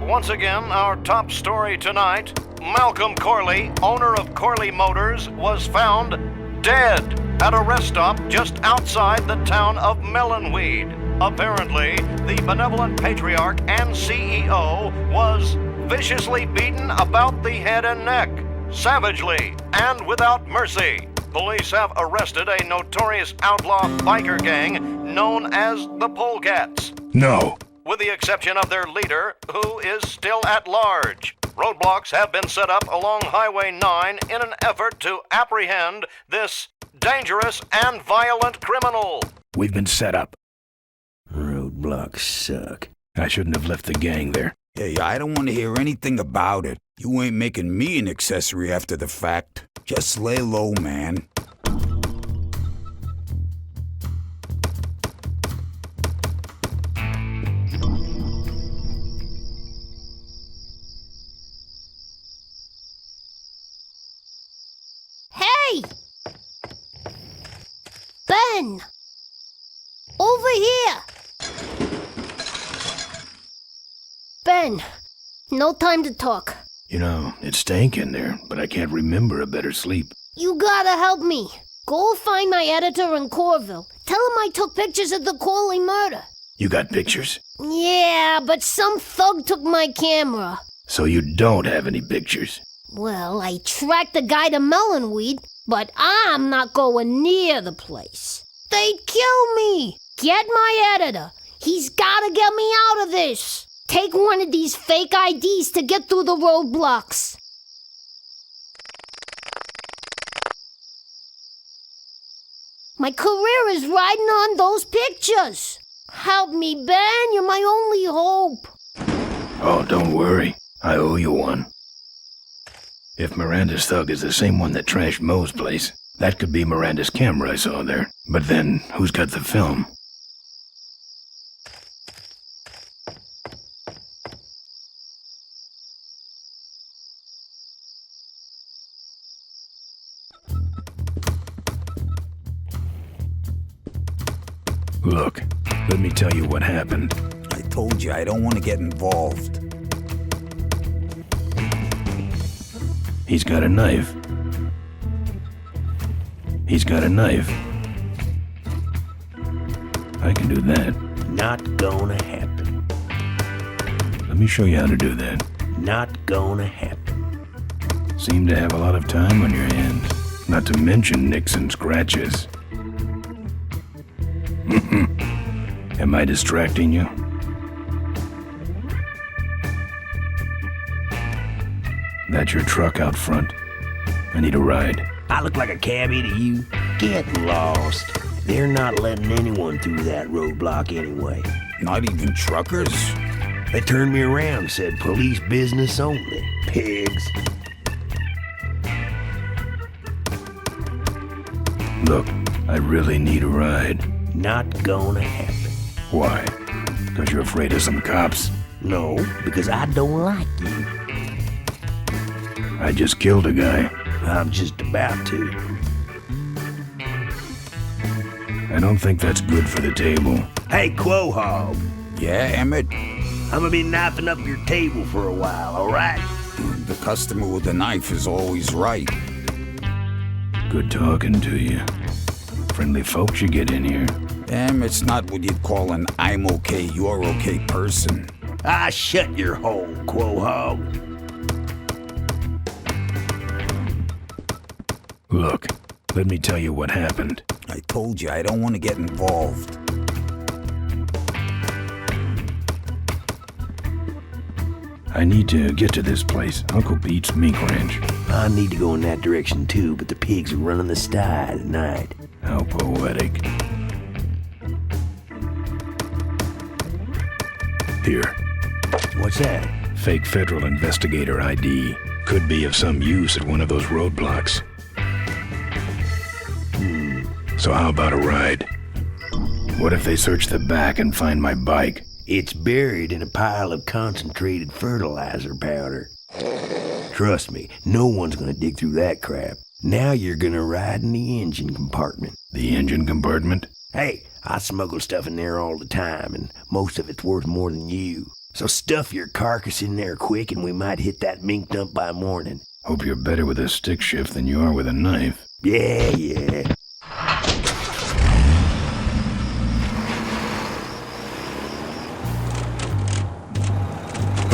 [SPEAKER 14] Once again, our top story tonight. Malcolm Corley, owner of Corley Motors, was found dead at a rest stop just outside the town of Melonweed. Apparently, the benevolent patriarch and CEO was viciously beaten about the head and neck, savagely and without mercy. Police have arrested a notorious outlaw biker gang known as the Polecats.
[SPEAKER 1] No.
[SPEAKER 14] With the exception of their leader, who is still at large. Roadblocks have been set up along Highway 9 in an effort to apprehend this dangerous and violent criminal.
[SPEAKER 1] We've been set up.
[SPEAKER 15] Roadblocks suck.
[SPEAKER 1] I shouldn't have left the gang there.
[SPEAKER 8] Hey, I don't want to hear anything about it. You ain't making me an accessory after the fact. Just lay low, man.
[SPEAKER 10] Hey! Ben! Over here! Ben, no time to talk.
[SPEAKER 1] You know, it stank in there, but I can't remember a better sleep.
[SPEAKER 10] You gotta help me. Go find my editor in Corville. Tell him I took pictures of the Corley murder.
[SPEAKER 1] You got pictures?
[SPEAKER 10] Yeah, but some thug took my camera.
[SPEAKER 1] So you don't have any pictures?
[SPEAKER 10] Well, I tracked the guy to Melonweed, but I'm not going near the place. They'd kill me. Get my editor. He's gotta get me out of this. Take one of these fake IDs to get through the roadblocks. My career is riding on those pictures. Help me, Ben. You're my only hope.
[SPEAKER 1] Oh, don't worry. I owe you one. If Miranda's thug is the same one that trashed Mo's place, that could be Miranda's camera I saw there. But then, who's got the film? Look, let me tell you what happened.
[SPEAKER 8] I told you I don't want to get involved.
[SPEAKER 1] He's got a knife. He's got a knife. I can do that.
[SPEAKER 15] Not gonna happen.
[SPEAKER 1] Let me show you how to do that.
[SPEAKER 15] Not gonna happen.
[SPEAKER 1] Seem to have a lot of time on your hands. Not to mention nicks and scratches. Am I distracting you? That's your truck out front. I need a ride.
[SPEAKER 15] I look like a cabbie to you? Get lost. They're not letting anyone through that roadblock anyway.
[SPEAKER 8] Not even truckers?
[SPEAKER 15] They turned me around, said police business only. Pigs.
[SPEAKER 1] Look, I really need a ride.
[SPEAKER 15] Not gonna happen.
[SPEAKER 1] Why? Because you're afraid of some cops?
[SPEAKER 15] No, because I don't like you.
[SPEAKER 1] I just killed a guy.
[SPEAKER 15] I'm just about to.
[SPEAKER 1] I don't think that's good for the table.
[SPEAKER 15] Hey, Quahog.
[SPEAKER 8] Yeah, Emmett?
[SPEAKER 15] I'm gonna be knifing up your table for a while, alright?
[SPEAKER 8] The customer with the knife is always right.
[SPEAKER 1] Good talking to you. Friendly folks you get in here.
[SPEAKER 8] Emmett's not what you'd call an I'm okay, you're okay person.
[SPEAKER 15] Ah, shut your hole, Quahog.
[SPEAKER 1] Look, let me tell you what happened.
[SPEAKER 8] I told you I don't want to get involved.
[SPEAKER 1] I need to get to this place, Uncle Pete's mink ranch.
[SPEAKER 15] I need to go in that direction too, but the pigs are running the sty tonight.
[SPEAKER 1] How poetic. Here.
[SPEAKER 15] What's that?
[SPEAKER 1] Fake federal investigator ID. Could be of some use at one of those roadblocks. So how about a ride? What if they search the back and find my bike?
[SPEAKER 15] It's buried in a pile of concentrated fertilizer powder. Trust me, no one's gonna dig through that crap. Now you're gonna ride in the engine compartment.
[SPEAKER 1] The engine compartment?
[SPEAKER 15] Hey, I smuggle stuff in there all the time, and most of it's worth more than you. So stuff your carcass in there quick, and we might hit that mink dump by morning.
[SPEAKER 1] Hope you're better with a stick shift than you are with a knife.
[SPEAKER 15] Yeah.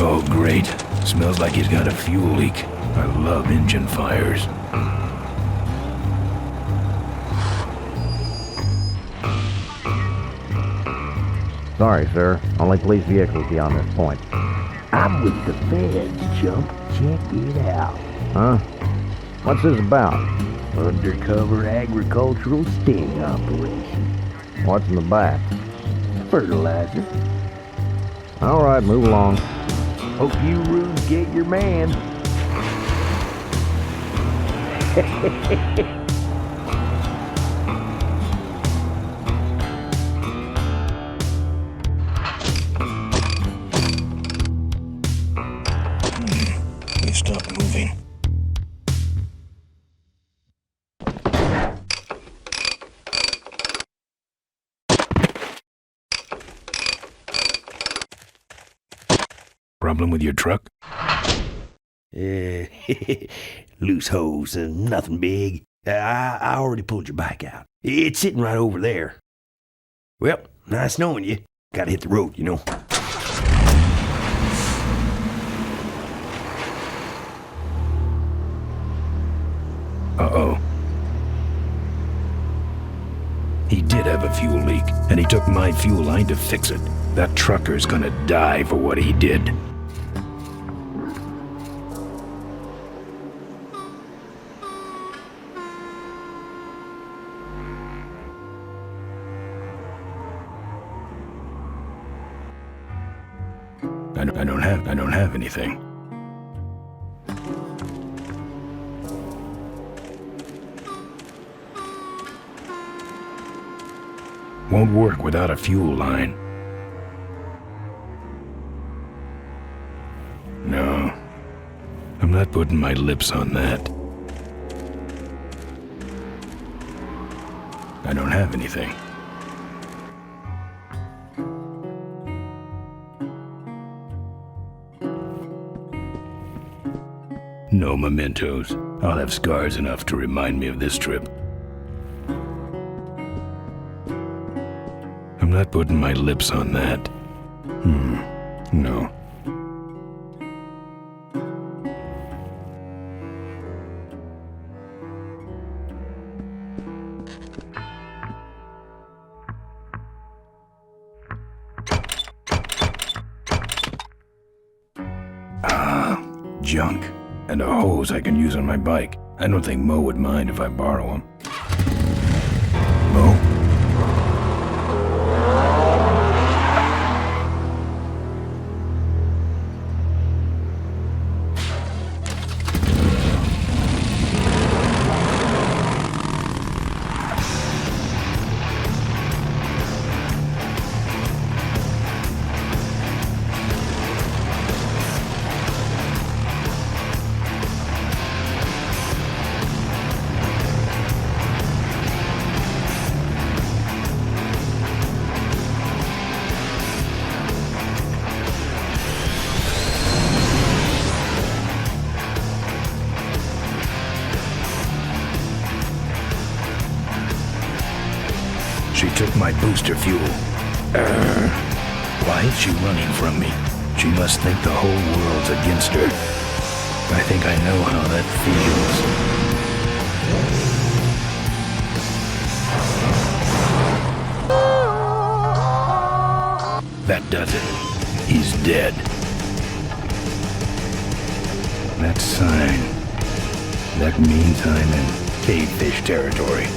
[SPEAKER 1] Oh, great. Smells like he's got a fuel leak. I love engine fires.
[SPEAKER 17] Sorry, sir. Only police vehicles beyond this point.
[SPEAKER 15] I'm with the feds, chump. Check it out.
[SPEAKER 17] Huh? What's this about?
[SPEAKER 15] Undercover agricultural sting operation.
[SPEAKER 17] What's in the back?
[SPEAKER 15] Fertilizer.
[SPEAKER 17] All right, move along.
[SPEAKER 15] Hope you rubes get your man.
[SPEAKER 1] Please stop moving. Problem with your truck?
[SPEAKER 15] Loose hose, nothing big. I already pulled your bike out. It's sitting right over there. Well, nice knowing you. Gotta hit the road, you know.
[SPEAKER 1] Uh-oh. He did have a fuel leak, and he took my fuel line to fix it. That trucker's gonna die for what he did. I don't have anything. Won't work without a fuel line. No, I'm not putting my lips on that. I don't have anything. No mementos. I'll have scars enough to remind me of this trip. I'm not putting my lips on that. No. Junk. And a hose I can use on my bike. I don't think Mo would mind if I borrow him. Mo? took my booster fuel. Why is she running from me? She must think the whole world's against her. I think I know how that feels. That does it. He's dead. That sign. That means I'm in cavefish territory.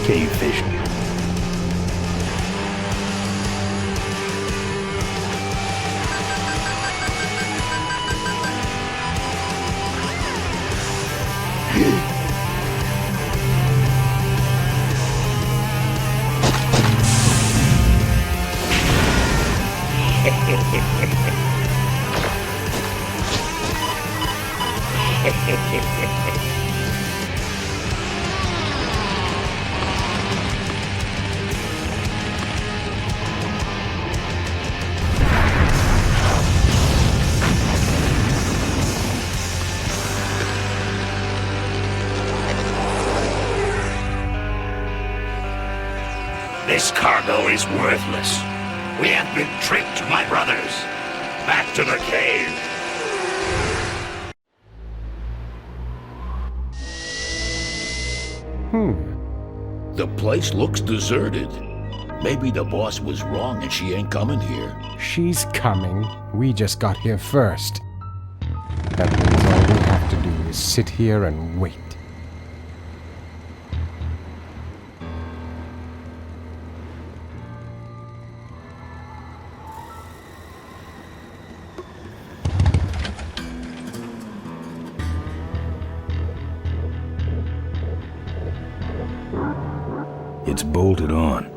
[SPEAKER 1] Cavefish.
[SPEAKER 18] This cargo is worthless. We have been tricked, my brothers. Back to the cave.
[SPEAKER 19] The place looks deserted. Maybe the boss was wrong and she ain't coming here.
[SPEAKER 6] She's coming. We just got here first. That means all we have to do is sit here and wait.
[SPEAKER 1] It's bolted on.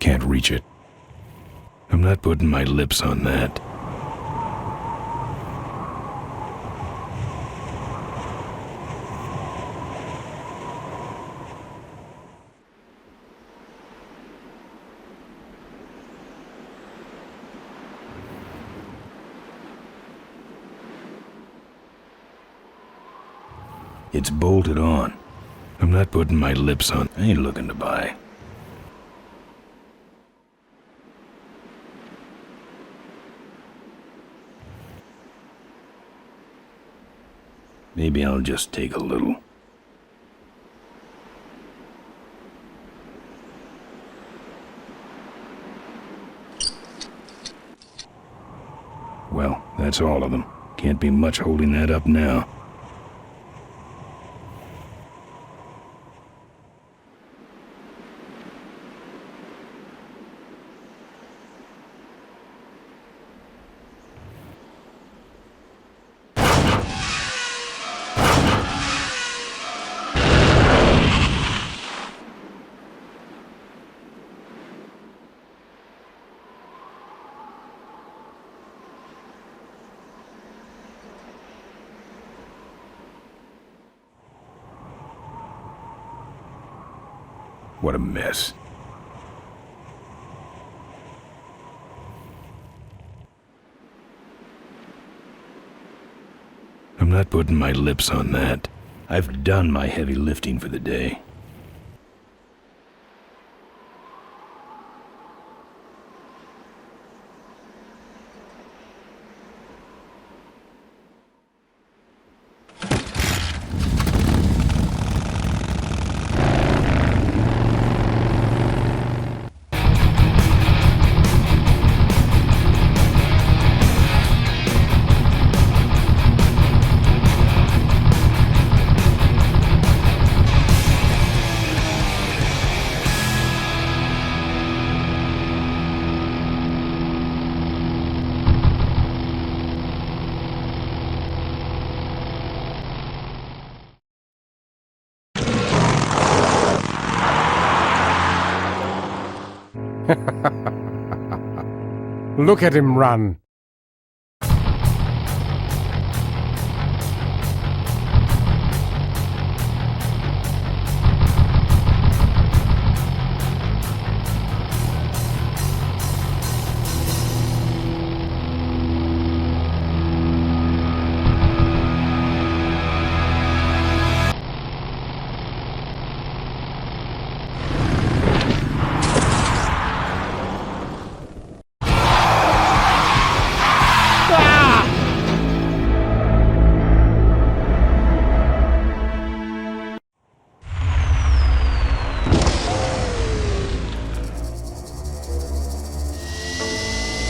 [SPEAKER 1] Can't reach it. I'm not putting my lips on that. It's bolted on. I'm not putting my lips on. I ain't looking to buy. Maybe I'll just take a little. Well, that's all of them. Can't be much holding that up now. What a mess. I'm not putting my lips on that. I've done my heavy lifting for the day.
[SPEAKER 6] Look at him run.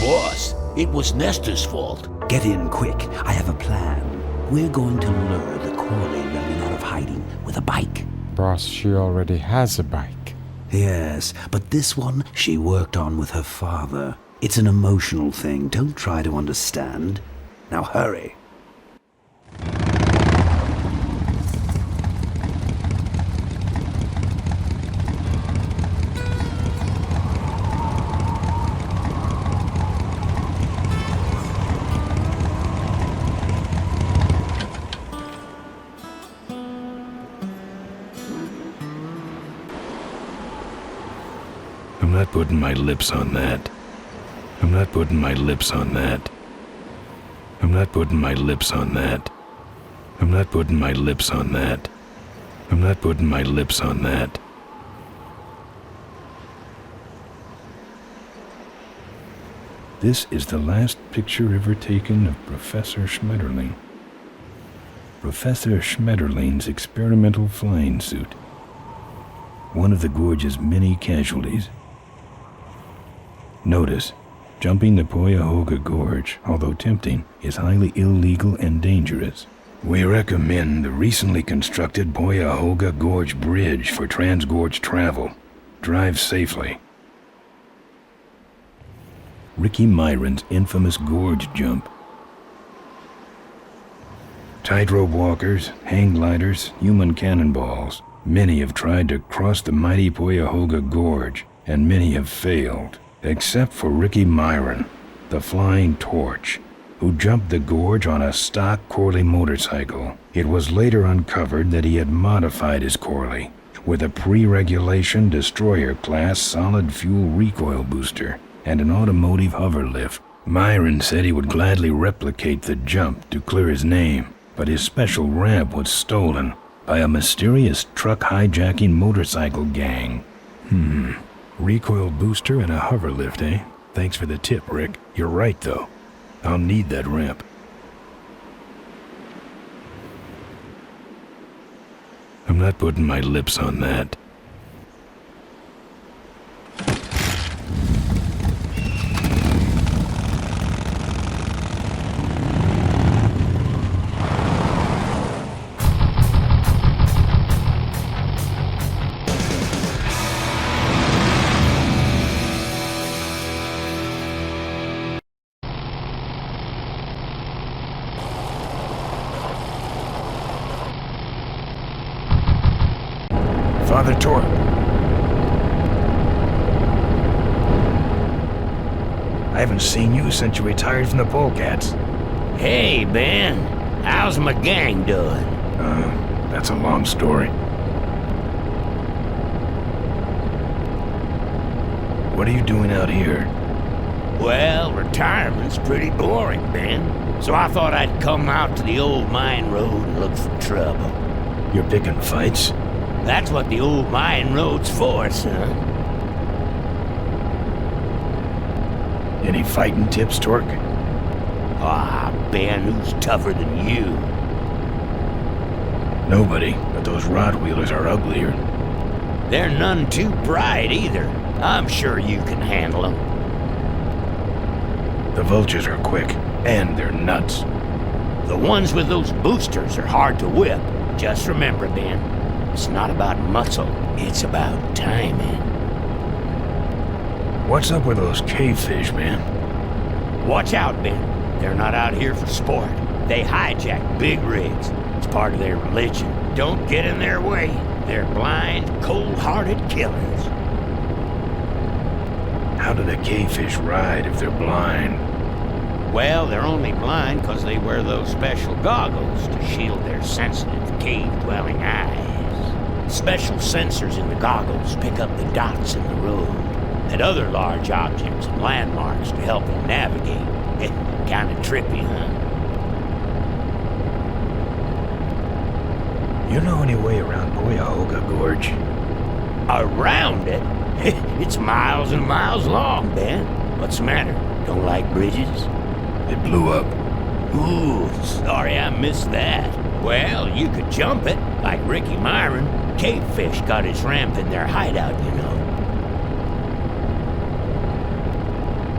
[SPEAKER 19] Boss, it was Nestor's fault.
[SPEAKER 3] Get in quick. I have a plan. We're going to lure the Corley remnant out of hiding with a bike.
[SPEAKER 6] Boss, she already has a bike.
[SPEAKER 3] Yes, but this one she worked on with her father. It's an emotional thing. Don't try to understand. Now hurry.
[SPEAKER 1] I'm not putting my lips on that. I'm not putting my lips on that. I'm not putting my lips on that. I'm not putting my lips on that. I'm not putting my lips on that. This is the last picture ever taken of Professor Schmetterling. Professor Schmetterling's experimental flying suit. One of the gorge's many casualties. Notice, jumping the Cuyahoga Gorge, although tempting, is highly illegal and dangerous. We recommend the recently constructed Cuyahoga Gorge Bridge for transgorge travel. Drive safely. Ricky Myron's infamous gorge jump. Tightrope walkers, hang gliders, human cannonballs. Many have tried to cross the mighty Cuyahoga Gorge, and many have failed, except for Ricky Myron, the Flying Torch, who jumped the gorge on a stock Corley motorcycle. It was later uncovered that he had modified his Corley with a pre-regulation destroyer-class solid-fuel recoil booster and an automotive hover lift. Myron said he would gladly replicate the jump to clear his name, but his special ramp was stolen by a mysterious truck hijacking motorcycle gang. Recoil booster and a hover lift, eh? Thanks for the tip, Rick. You're right, though. I'll need that ramp. I'm not putting my lips on that. Father Torp. I haven't seen you since you retired from the Polecats.
[SPEAKER 2] Hey, Ben. How's my gang doing?
[SPEAKER 1] That's a long story. What are you doing out here?
[SPEAKER 2] Well, retirement's pretty boring, Ben. So I thought I'd come out to the old mine road and look for trouble.
[SPEAKER 1] You're picking fights?
[SPEAKER 2] That's what the old mine road's for, son.
[SPEAKER 1] Any fighting tips, Torque?
[SPEAKER 2] Ah, Ben, who's tougher than you?
[SPEAKER 1] Nobody, but those rod-wheelers are uglier.
[SPEAKER 2] They're none too bright either. I'm sure you can handle them.
[SPEAKER 1] The vultures are quick, and they're nuts.
[SPEAKER 2] The ones with those boosters are hard to whip. Just remember, Ben, it's not about muscle, it's about timing.
[SPEAKER 1] What's up with those cavefish, man?
[SPEAKER 2] Watch out, Ben. They're not out here for sport. They hijack big rigs. It's part of their religion. Don't get in their way. They're blind, cold-hearted killers.
[SPEAKER 1] How do the cavefish ride if they're blind?
[SPEAKER 2] Well, they're only blind because they wear those special goggles to shield their sensitive cave-dwelling eyes. Special sensors in the goggles pick up the dots in the road and other large objects and landmarks to help them navigate. Kinda trippy, huh?
[SPEAKER 1] You know any way around Cuyahoga Gorge?
[SPEAKER 2] Around it? It's miles and miles long, Ben. What's the matter? Don't like bridges?
[SPEAKER 1] It blew up.
[SPEAKER 2] Ooh, sorry I missed that. Well, you could jump it, like Ricky Myron. Cavefish got his ramp in their hideout, you know.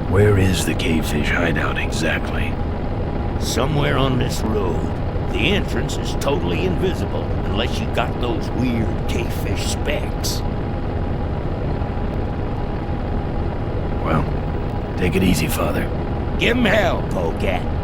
[SPEAKER 1] Where is the cavefish hideout exactly?
[SPEAKER 2] Somewhere on this road. The entrance is totally invisible unless you got those weird cavefish specs.
[SPEAKER 1] Well, take it easy, Father.
[SPEAKER 2] Give him hell, Polecat.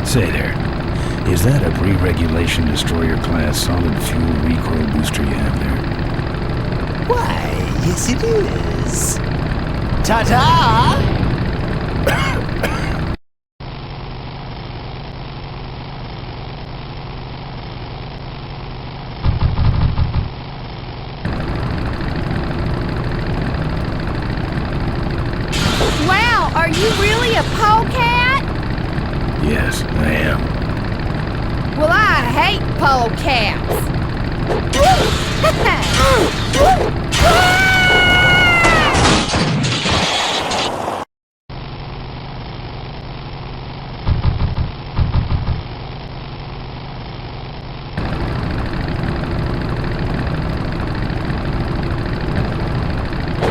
[SPEAKER 1] Say there, is that a pre-regulation destroyer class solid fuel recoil booster you have there?
[SPEAKER 9] Why, yes it is. Ta-ta!
[SPEAKER 20] Wow, are you really a polecat?
[SPEAKER 1] Yes, I am.
[SPEAKER 20] Well, I hate polecats.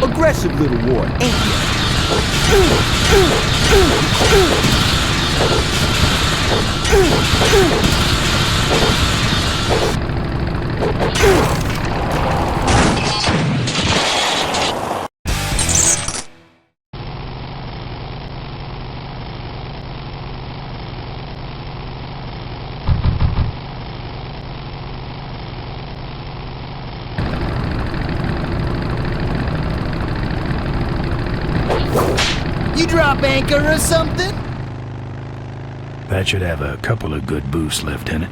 [SPEAKER 2] Aggressive little wart, ain't you?
[SPEAKER 9] You drop anchor or something?
[SPEAKER 1] That should have a couple of good boosts left in it.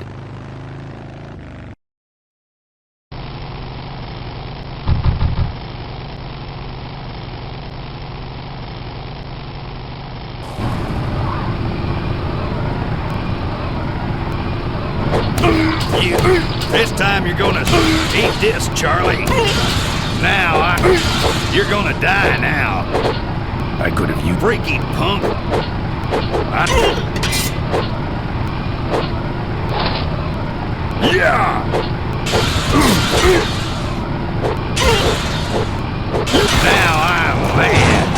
[SPEAKER 18] This time you're gonna eat this, Charlie. Now, you're gonna die now.
[SPEAKER 1] I could have used...
[SPEAKER 18] Freaky punk. Yeah! Now I'm mad.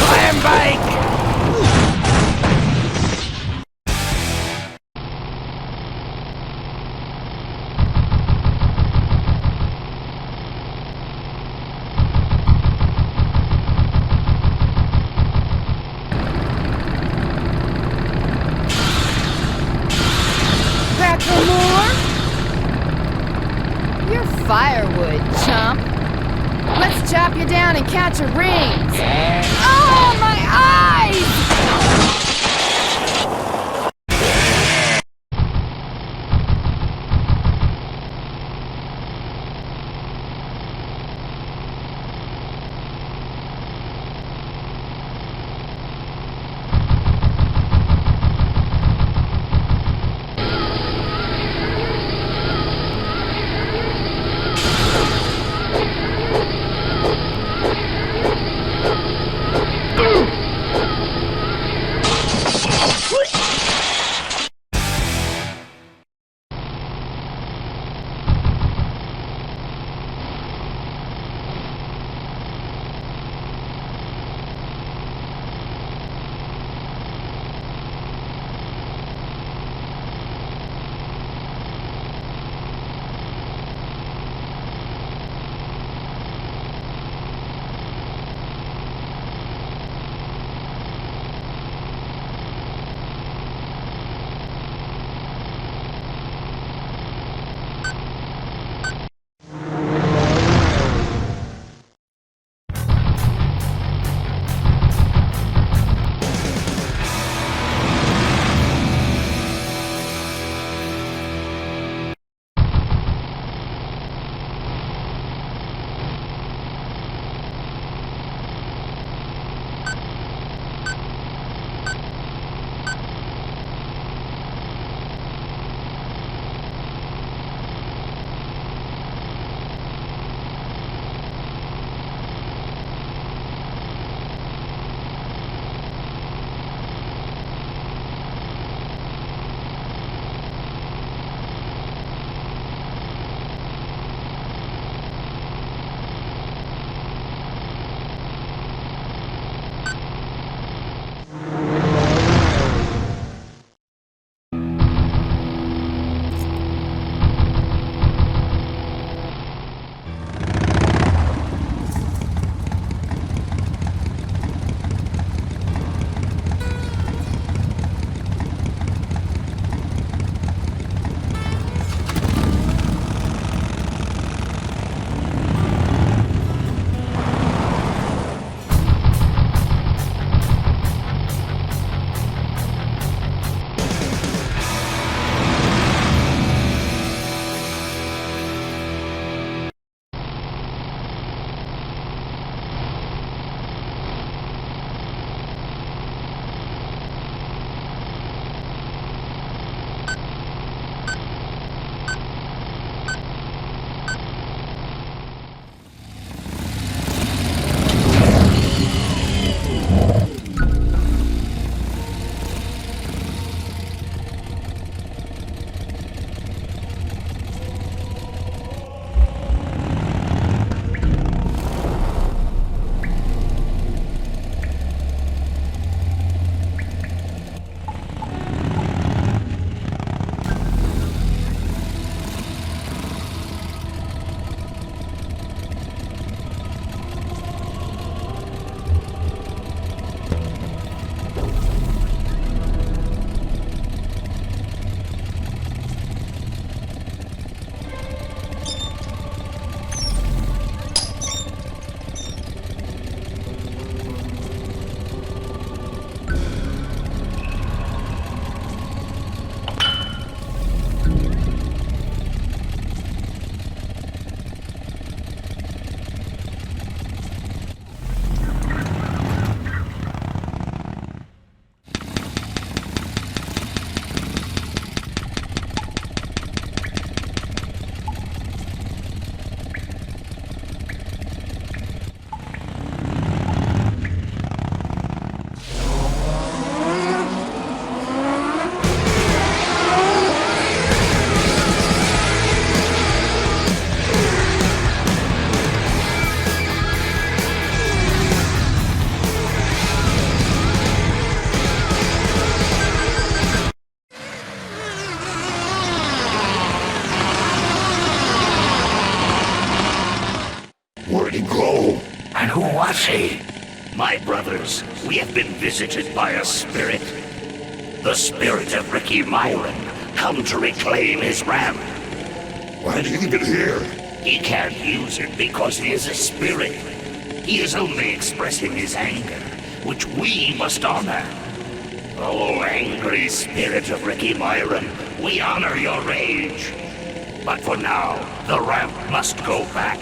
[SPEAKER 2] Clam bake!
[SPEAKER 20] Back for more? You're firewood, chump. Let's chop you down and catch your rings. Oh, my eyes!
[SPEAKER 19] My brothers, we have been visited by a spirit. The spirit of Ricky Myron, come to reclaim his ram.
[SPEAKER 8] Why do you leave it here?
[SPEAKER 19] He can't use it because he is a spirit. He is only expressing his anger, which we must honor. Oh, angry spirit of Ricky Myron, we honor your rage. But for now, the ramp must go back.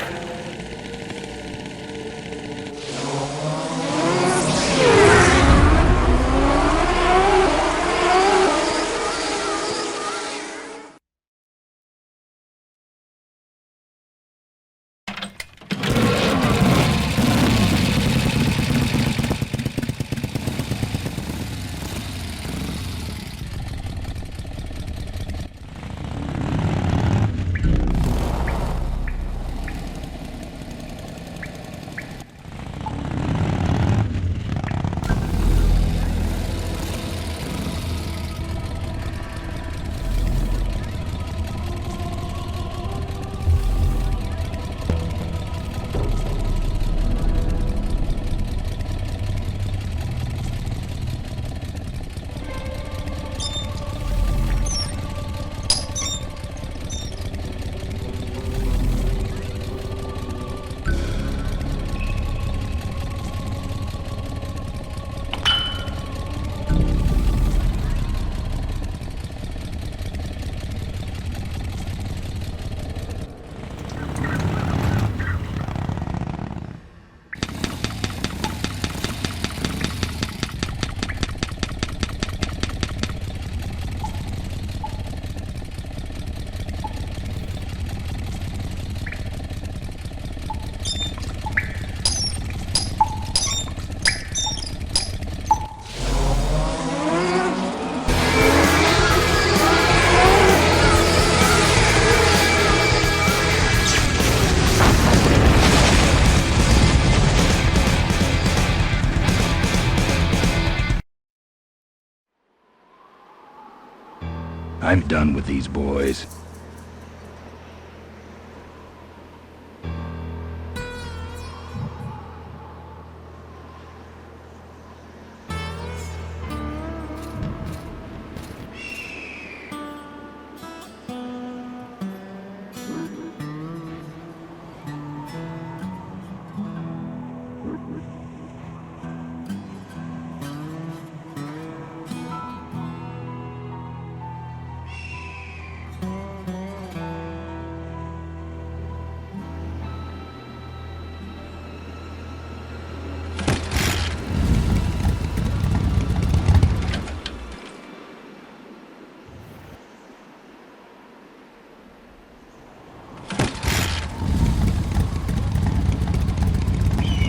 [SPEAKER 1] I'm done with these boys.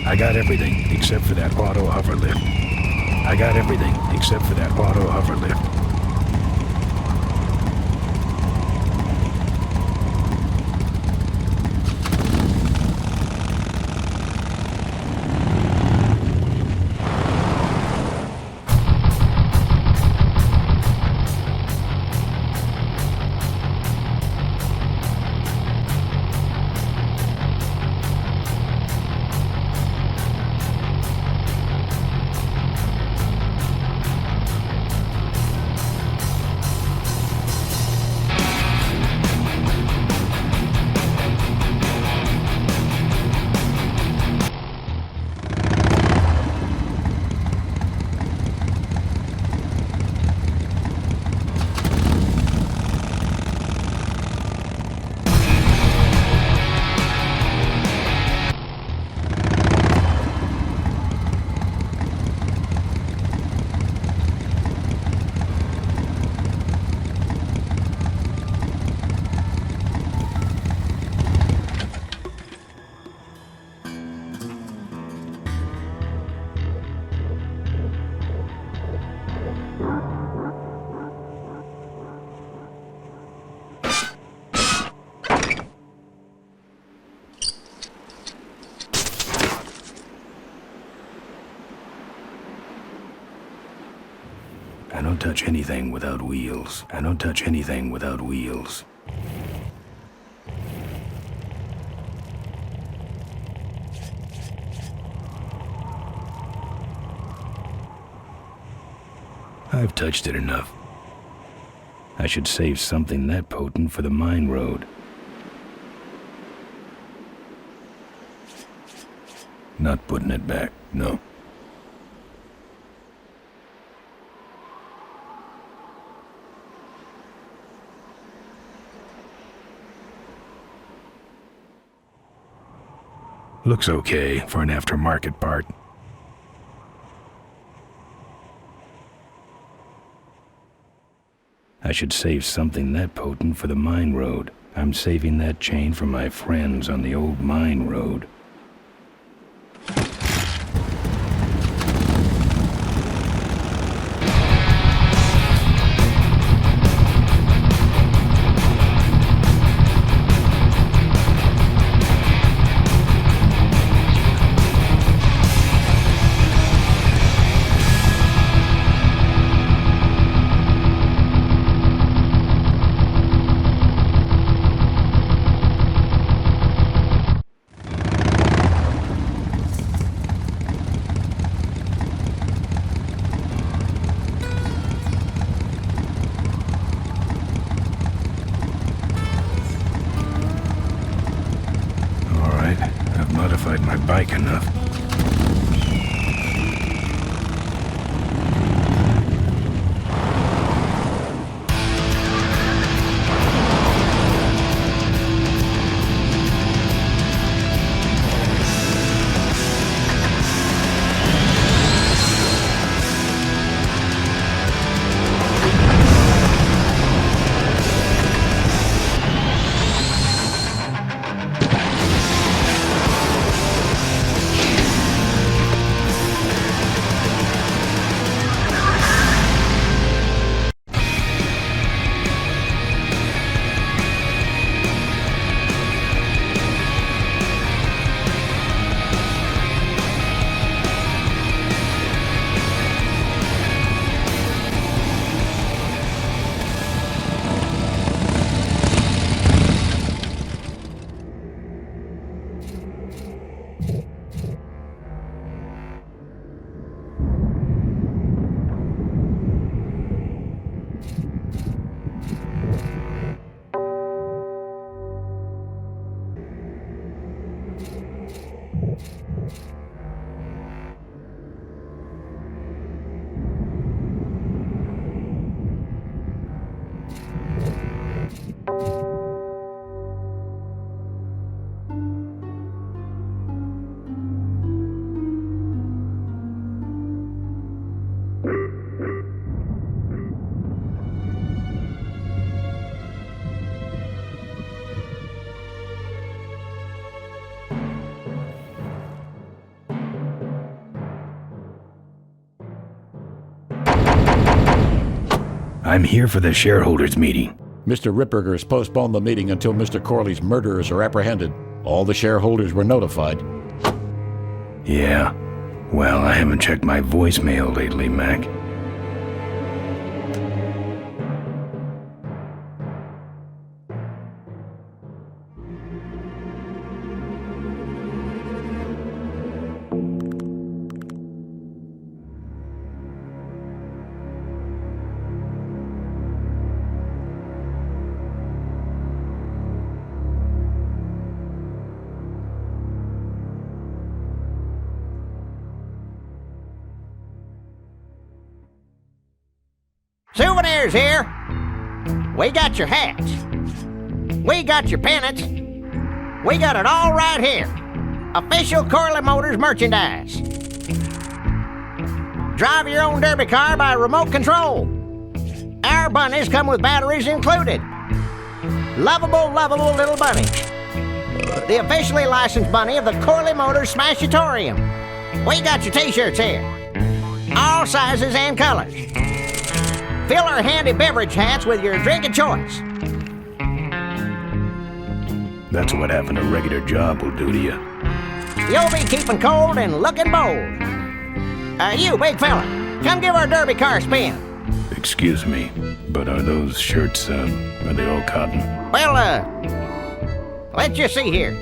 [SPEAKER 1] I got everything except for that auto hover lift. I got everything except for that auto hover lift. I don't touch anything without wheels. I don't touch anything without wheels. I've touched it enough. I should save something that potent for the mine road. Not putting it back, no. Looks okay for an aftermarket part. I should save something that potent for the mine road. I'm saving that chain for my friends on the old mine road. My bike enough. I'm here for the shareholders meeting.
[SPEAKER 21] Mr. Ripperger has postponed the meeting until Mr. Corley's murderers are apprehended. All the shareholders were notified.
[SPEAKER 1] Yeah. Well, I haven't checked my voicemail lately, Mac.
[SPEAKER 2] Souvenirs here. We got your hats. We got your pennants. We got it all right here. Official Corley Motors merchandise. Drive your own derby car by remote control. Our bunnies come with batteries included. Lovable, lovable little bunnies. The officially licensed bunny of the Corley Motors Smashatorium. We got your t-shirts here. All sizes and colors. Fill our handy beverage hats with your drink of choice.
[SPEAKER 1] That's what having a regular job will do to you.
[SPEAKER 2] You'll be keeping cold and looking bold. You, big fella, come give our derby car a spin.
[SPEAKER 1] Excuse me, but are those shirts, are they all cotton?
[SPEAKER 2] Well, let's just see here.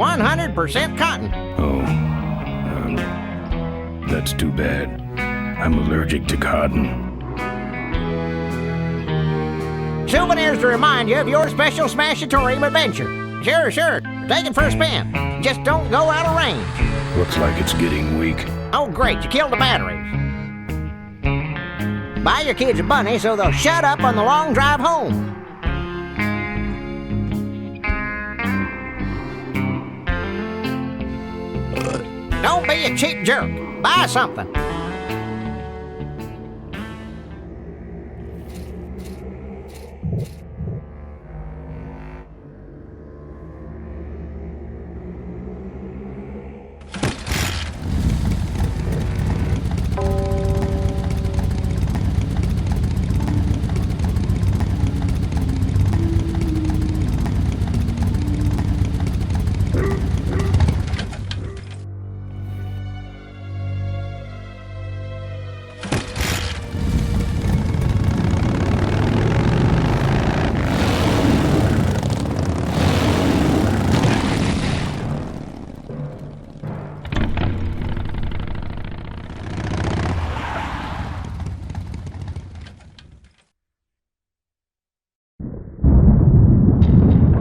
[SPEAKER 2] 100% cotton.
[SPEAKER 1] Oh, that's too bad. I'm allergic to cotton.
[SPEAKER 2] Souvenirs to remind you of your special Smashatorium adventure. Sure. Take it for a spin. Just don't go out of range.
[SPEAKER 1] Looks like it's getting weak.
[SPEAKER 2] Oh, great, you killed the batteries. Buy your kids a bunny so they'll shut up on the long drive home. Don't be a cheap jerk. Buy something.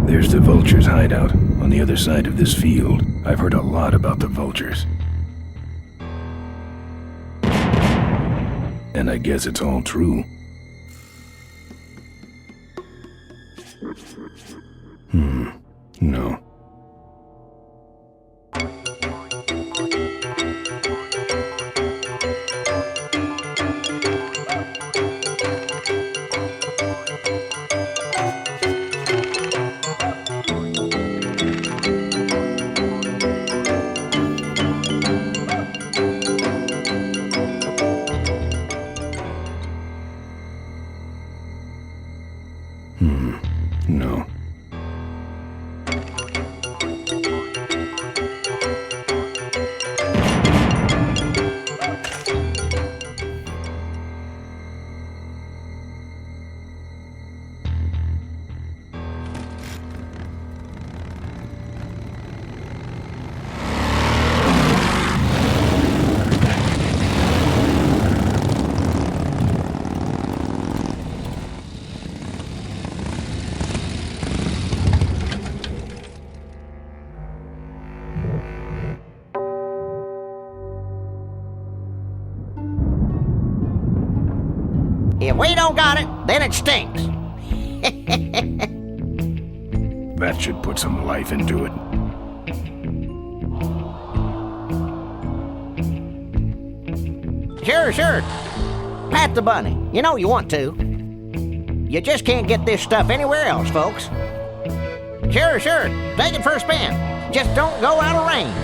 [SPEAKER 1] There's the vultures' hideout on the other side of this field. I've heard a lot about the vultures. And I guess it's all true. No. No.
[SPEAKER 2] If we don't got it, then it stinks.
[SPEAKER 1] That should put some life into it.
[SPEAKER 2] Sure. Pat the bunny. You know you want to. You just can't get this stuff anywhere else, folks. Sure. Take it for a spin. Just don't go out of range.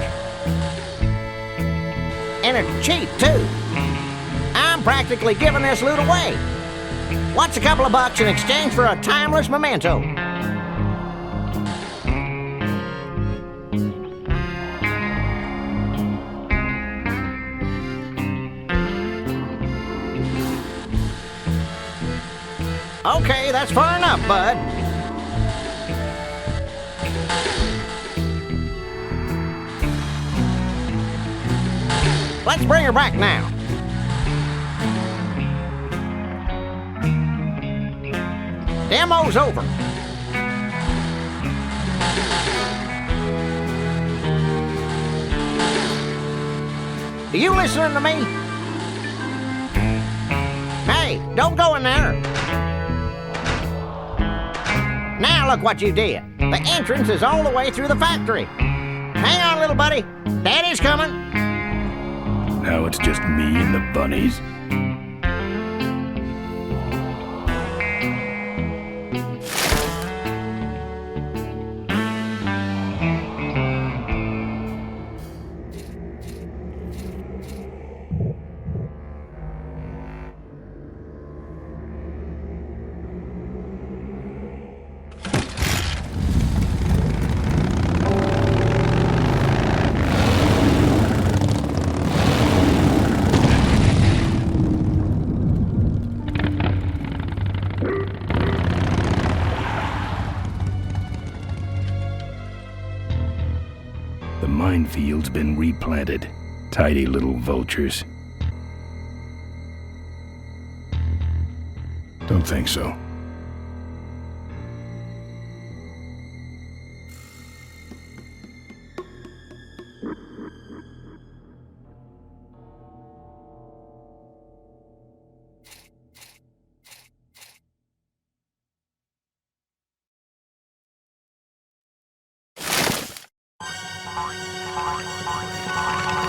[SPEAKER 2] And it's cheap, too. I'm practically giving this loot away. What's a couple of bucks in exchange for a timeless memento? Okay, that's far enough, bud. Let's bring her back now. Demo's over. Are you listening to me? Hey, don't go in there. Now look what you did. The entrance is all the way through the factory. Hang on, little buddy. Daddy's coming.
[SPEAKER 1] Now it's just me and the bunnies. field's been replanted. Tidy little vultures. Don't think so.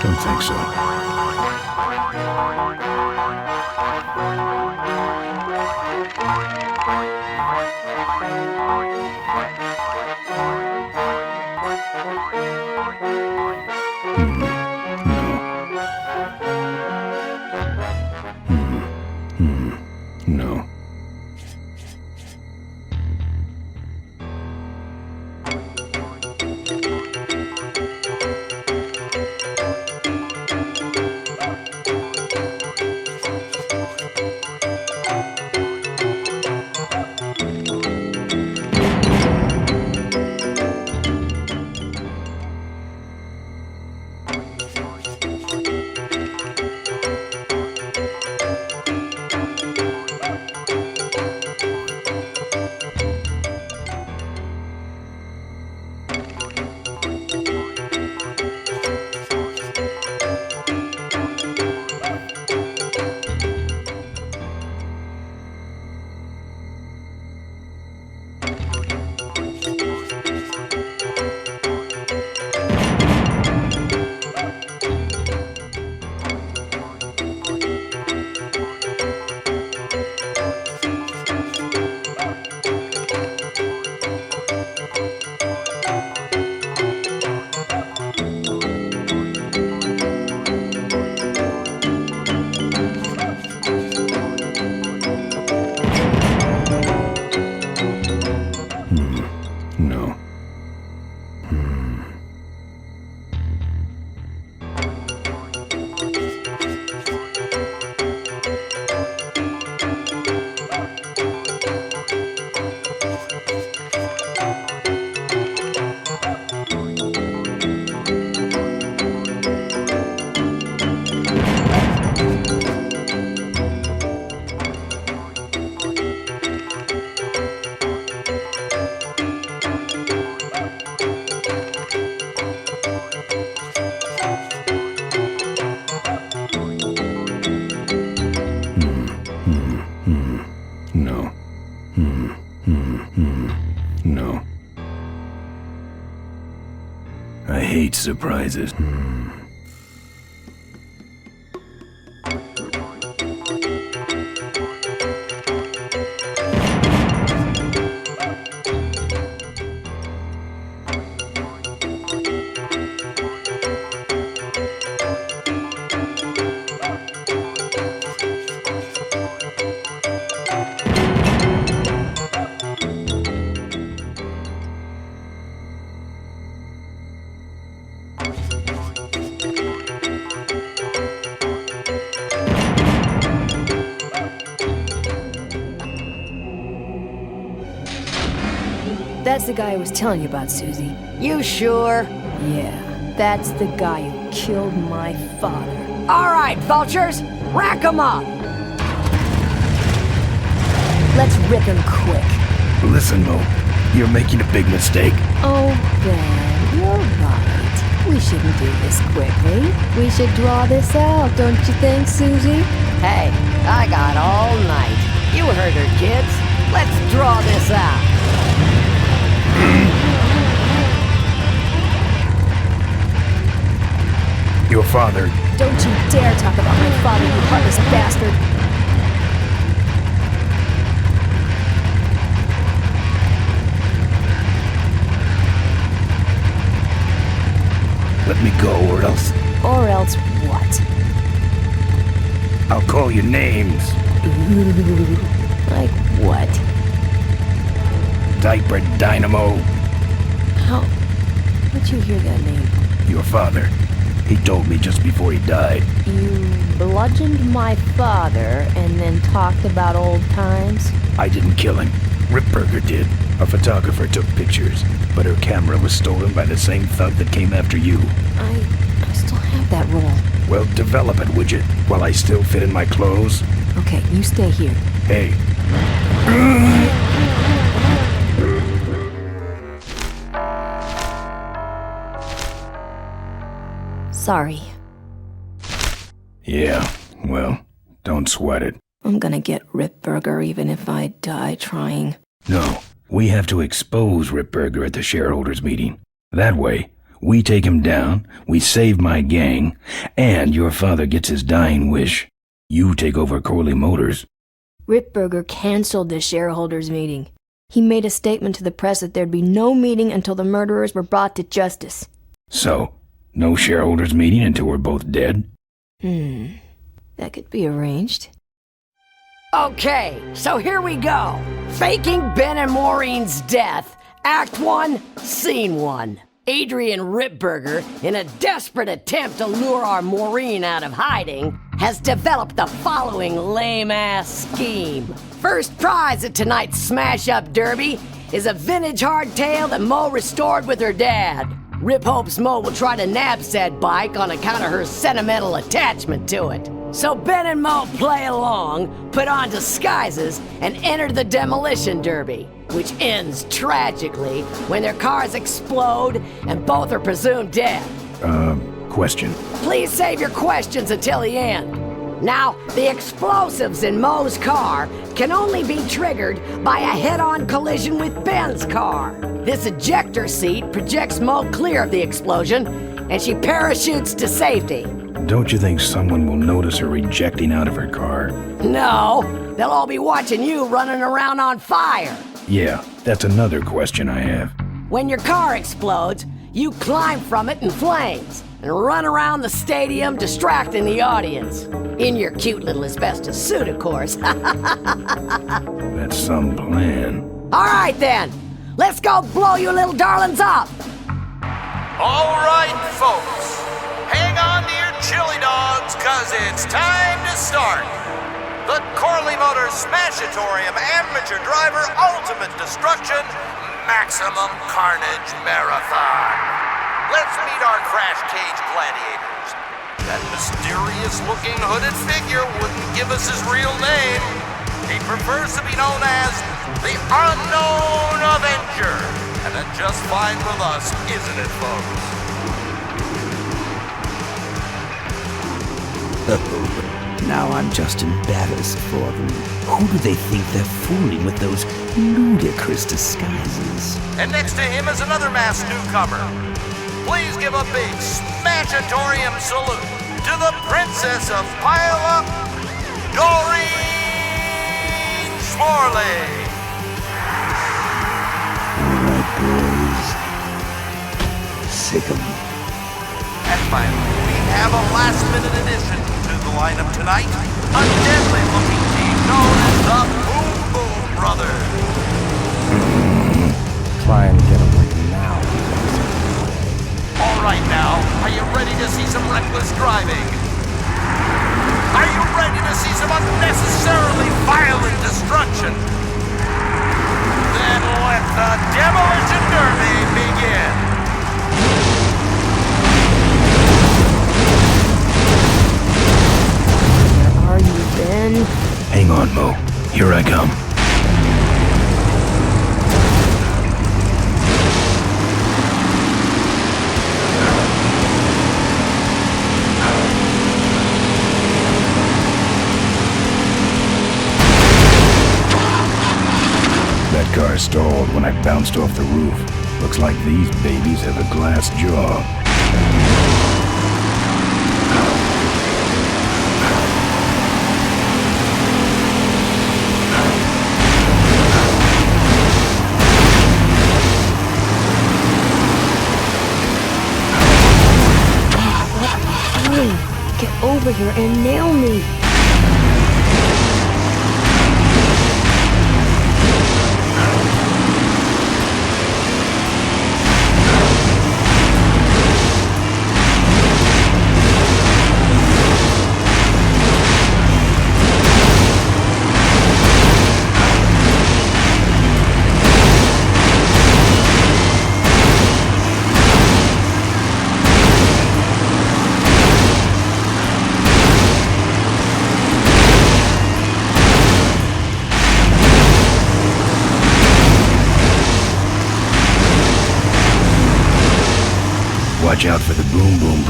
[SPEAKER 1] Don't think so. No. No. I hate surprises.
[SPEAKER 11] That's the guy I was telling you about, Susie.
[SPEAKER 4] You sure?
[SPEAKER 11] Yeah, that's the guy who killed my father.
[SPEAKER 4] All right, vultures, rack 'em up!
[SPEAKER 11] Let's rip him quick.
[SPEAKER 1] Listen, Mo, you're making a big mistake.
[SPEAKER 11] Oh, Ben, you're right. We shouldn't do this quickly. We should draw this out, don't you think, Susie?
[SPEAKER 4] Hey, I got all night. You heard her, kids. Let's draw this out.
[SPEAKER 1] Your father.
[SPEAKER 11] Don't you dare talk about my father, you heartless bastard!
[SPEAKER 1] Let me go, or else...
[SPEAKER 11] Or else what?
[SPEAKER 1] I'll call you names.
[SPEAKER 11] Ooh, like what?
[SPEAKER 1] Diaper Dynamo.
[SPEAKER 11] How... How'd you hear that name?
[SPEAKER 1] Your father. He told me just before he died.
[SPEAKER 11] You bludgeoned my father and then talked about old times?
[SPEAKER 1] I didn't kill him. Ripburger did. A photographer took pictures, but her camera was stolen by the same thug that came after you.
[SPEAKER 11] I still have that roll.
[SPEAKER 1] Well, develop it, would you? While I still fit in my clothes?
[SPEAKER 11] Okay, you stay here.
[SPEAKER 1] Hey.
[SPEAKER 11] Sorry.
[SPEAKER 1] Yeah, well, don't sweat it.
[SPEAKER 11] I'm gonna get Ripburger even if I die trying.
[SPEAKER 1] No, we have to expose Ripburger at the shareholders meeting. That way, we take him down, we save my gang, and your father gets his dying wish. You take over Corley Motors.
[SPEAKER 11] Ripburger canceled the shareholders meeting. He made a statement to the press that there'd be no meeting until the murderers were brought to justice.
[SPEAKER 1] So, no shareholders meeting until we're both dead?
[SPEAKER 11] That could be arranged.
[SPEAKER 4] Okay, so here we go. Faking Ben and Maureen's death. Act 1, Scene 1. Adrian Ripburger, in a desperate attempt to lure our Maureen out of hiding, has developed the following lame-ass scheme. First prize at tonight's smash-up derby is a vintage hardtail that Mo restored with her dad. Rip hopes Mo will try to nab said bike on account of her sentimental attachment to it. So Ben and Mo play along, put on disguises, and enter the demolition derby, which ends tragically when their cars explode and both are presumed dead.
[SPEAKER 1] Question.
[SPEAKER 4] Please save your questions until the end. Now, the explosives in Mo's car can only be triggered by a head-on collision with Ben's car. This ejector seat projects Mo clear of the explosion, and she parachutes to safety.
[SPEAKER 1] Don't you think someone will notice her ejecting out of her car?
[SPEAKER 4] No, they'll all be watching you running around on fire.
[SPEAKER 1] Yeah, that's another question I have.
[SPEAKER 4] When your car explodes, you climb from it in flames and run around the stadium distracting the audience. In your cute little asbestos suit, of course.
[SPEAKER 1] That's some plan.
[SPEAKER 4] All right then, let's go blow you little darlings up.
[SPEAKER 14] All right, folks. Hang on to your chili dogs, cause it's time to start. The Corley Motors Smashatorium Amateur Driver Ultimate Destruction Maximum Carnage Marathon. Let's meet our crash cage gladiators. That mysterious-looking hooded figure wouldn't give us his real name. He prefers to be known as the Unknown Avenger. And that's just fine with us, isn't it, folks?
[SPEAKER 3] Oh, now I'm just embarrassed for them. Who do they think they're fooling with those ludicrous disguises?
[SPEAKER 14] And next to him is another masked newcomer. Please give a big Smashatorium salute to the Princess of Pile-Up, Doreen Smorley.
[SPEAKER 3] Alright, boys. Sick 'em.
[SPEAKER 14] And finally, we have a last-minute addition to the lineup tonight. A deadly-looking team known as the Boom Boom Brothers.
[SPEAKER 6] Try and get away now.
[SPEAKER 14] All right now, are you ready to see some reckless driving? Are you ready to see some unnecessarily violent destruction? Then let the Demolition Derby begin.
[SPEAKER 11] Where are you, Ben?
[SPEAKER 1] Hang on, Mo. Here I come. That car stalled when I bounced off the roof. Looks like these babies have a glass jaw.
[SPEAKER 11] Get over here and nail me.
[SPEAKER 1] watch out for the Boom Boom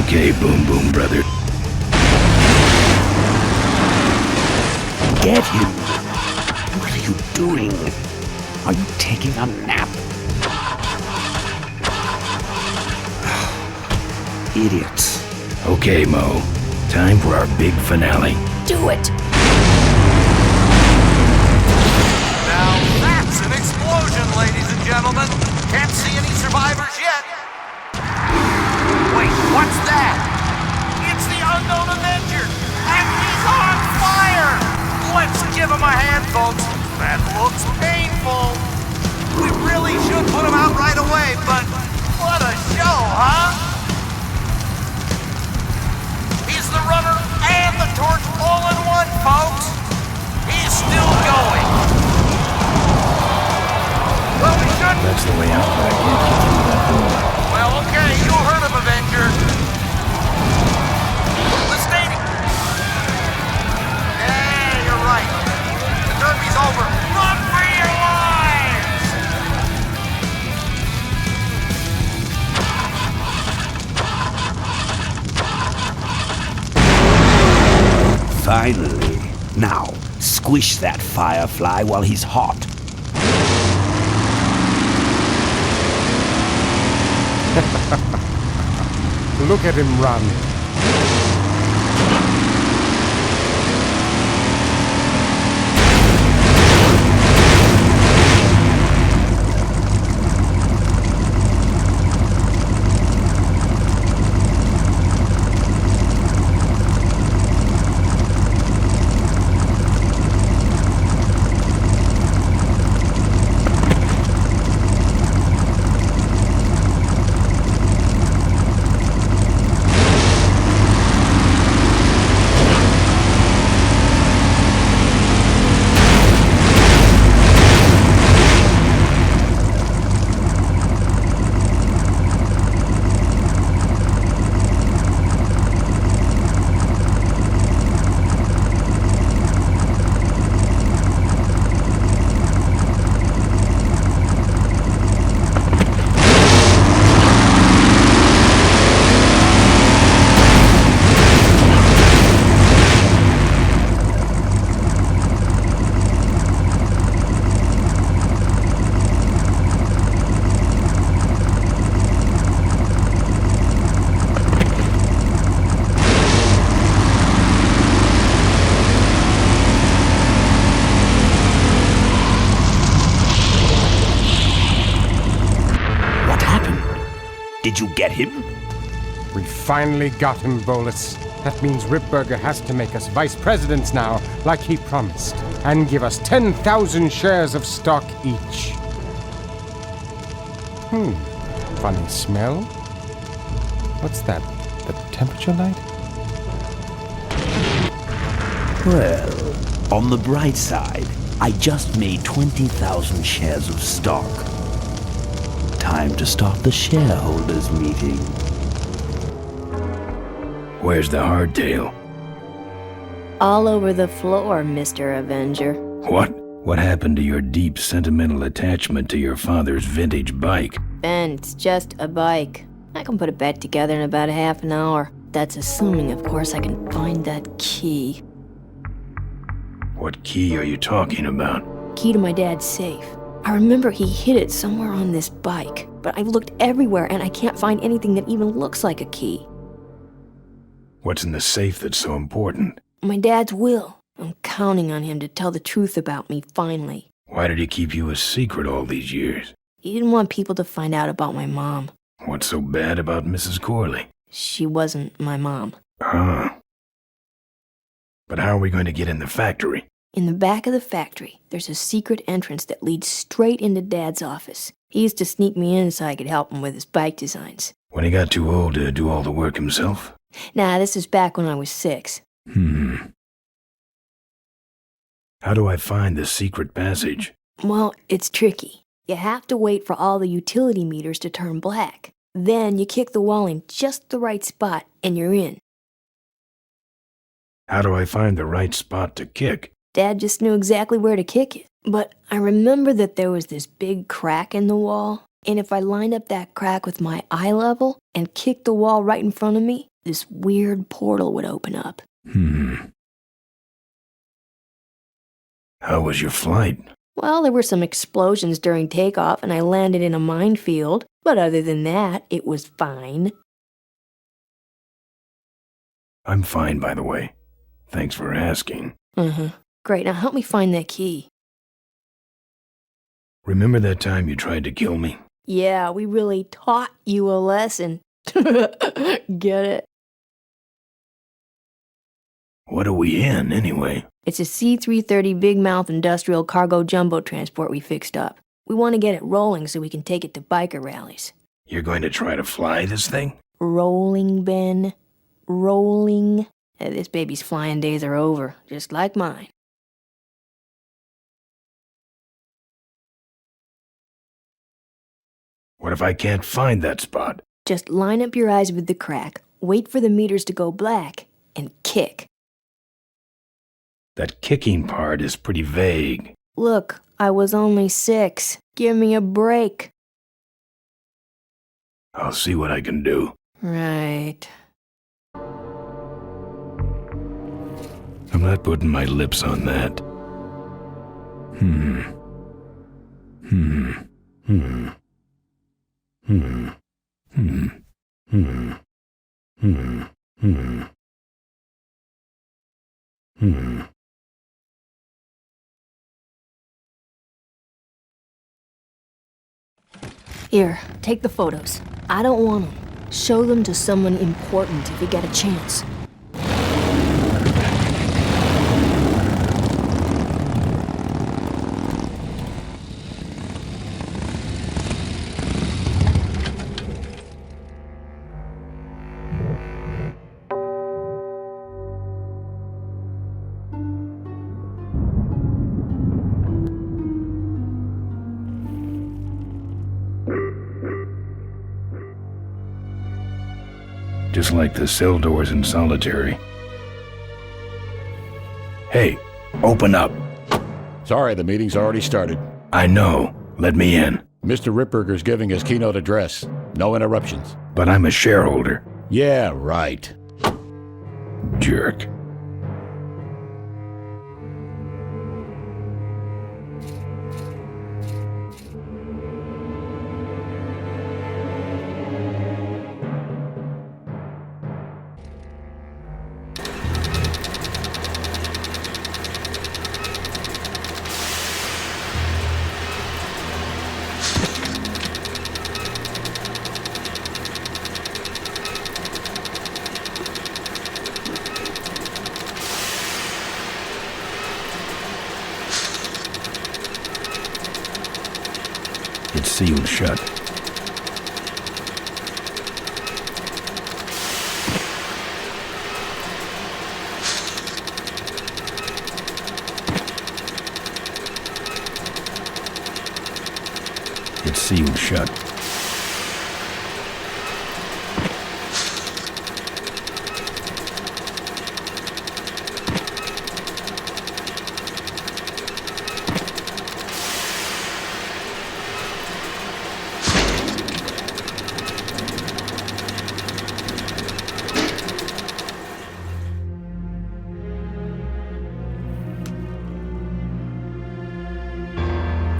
[SPEAKER 1] Okay, Boom Boom brother.
[SPEAKER 5] Get him! What are you doing? Are you taking a nap? Idiots.
[SPEAKER 1] Okay, Mo. Time for our big finale.
[SPEAKER 4] Do it!
[SPEAKER 14] Now that's an explosion, ladies and gentlemen. Can't see any survivors yet. Wait, what's that? It's the unknown Avenger, and he's on fire! Let's give him a hand, folks. That looks painful. We really should put him out right away, but what a show, huh? He's the runner and the torch all in one, folks. He's still going. Well, we should...
[SPEAKER 1] That's the way out, but I can't get through that door.
[SPEAKER 14] Well, okay, you heard of Avenger. The stadium. Yeah, you're right. The derby's over. Run for your lives!
[SPEAKER 5] Finally. Now, squish that firefly while he's hot.
[SPEAKER 6] Look at him run.
[SPEAKER 5] Did you get him?
[SPEAKER 6] We finally got him, Bolus. That means Ripburger has to make us vice presidents now, like he promised, and give us 10,000 shares of stock each. Funny smell. What's that? The temperature light?
[SPEAKER 3] Well, on the bright side, I just made 20,000 shares of stock. Time to start the shareholders meeting.
[SPEAKER 1] Where's the hardtail?
[SPEAKER 11] All over the floor, Mr. Avenger.
[SPEAKER 1] What? What happened to your deep sentimental attachment to your father's vintage bike?
[SPEAKER 11] Ben, it's just a bike. I can put it back together in about half an hour. That's assuming, of course, I can find that key.
[SPEAKER 1] What key are you talking about?
[SPEAKER 11] Key to my dad's safe. I remember he hid it somewhere on this bike, but I've looked everywhere and I can't find anything that even looks like a key.
[SPEAKER 1] What's in the safe that's so important?
[SPEAKER 11] My dad's will. I'm counting on him to tell the truth about me, finally.
[SPEAKER 1] Why did he keep you a secret all these years?
[SPEAKER 11] He didn't want people to find out about my mom.
[SPEAKER 1] What's so bad about Mrs. Corley?
[SPEAKER 11] She wasn't my mom.
[SPEAKER 1] Ah. But how are we going to get in the factory?
[SPEAKER 11] In the back of the factory, there's a secret entrance that leads straight into Dad's office. He used to sneak me in so I could help him with his bike designs.
[SPEAKER 1] When he got too old to do all the work himself?
[SPEAKER 11] Nah, this is back when I was 6.
[SPEAKER 1] How do I find the secret passage?
[SPEAKER 11] Well, it's tricky. You have to wait for all the utility meters to turn black. Then you kick the wall in just the right spot, and you're in.
[SPEAKER 1] How do I find the right spot to kick?
[SPEAKER 11] Dad just knew exactly where to kick it. But I remember that there was this big crack in the wall, and if I lined up that crack with my eye level and kicked the wall right in front of me, this weird portal would open up.
[SPEAKER 1] How was your flight?
[SPEAKER 11] Well, there were some explosions during takeoff, and I landed in a minefield. But other than that, it was fine.
[SPEAKER 1] I'm fine, by the way. Thanks for asking.
[SPEAKER 11] Great, now help me find that key.
[SPEAKER 1] Remember that time you tried to kill me?
[SPEAKER 11] Yeah, we really taught you a lesson. Get it?
[SPEAKER 1] What are we in, anyway?
[SPEAKER 11] It's a C-330 Big Mouth industrial cargo jumbo transport we fixed up. We want to get it rolling so we can take it to biker rallies.
[SPEAKER 1] You're going to try to fly this thing?
[SPEAKER 11] Rolling, Ben. Rolling. This baby's flying days are over, just like mine.
[SPEAKER 1] What if I can't find that spot?
[SPEAKER 11] Just line up your eyes with the crack, wait for the meters to go black, and kick.
[SPEAKER 1] That kicking part is pretty vague.
[SPEAKER 11] Look, I was only 6. Give me a break.
[SPEAKER 1] I'll see what I can do.
[SPEAKER 11] Right.
[SPEAKER 1] I'm not putting my lips on that.
[SPEAKER 11] Here, take the photos. I don't want them. Show them to someone important if you get a chance.
[SPEAKER 1] Just like the cell doors in Solitary. Hey, open up.
[SPEAKER 21] Sorry, the meeting's already started.
[SPEAKER 1] I know. Let me in.
[SPEAKER 21] Mr. Ripburger's giving his keynote address. No interruptions.
[SPEAKER 1] But I'm a shareholder.
[SPEAKER 21] Yeah, right.
[SPEAKER 1] Jerk. It's sealed shut. It's sealed shut.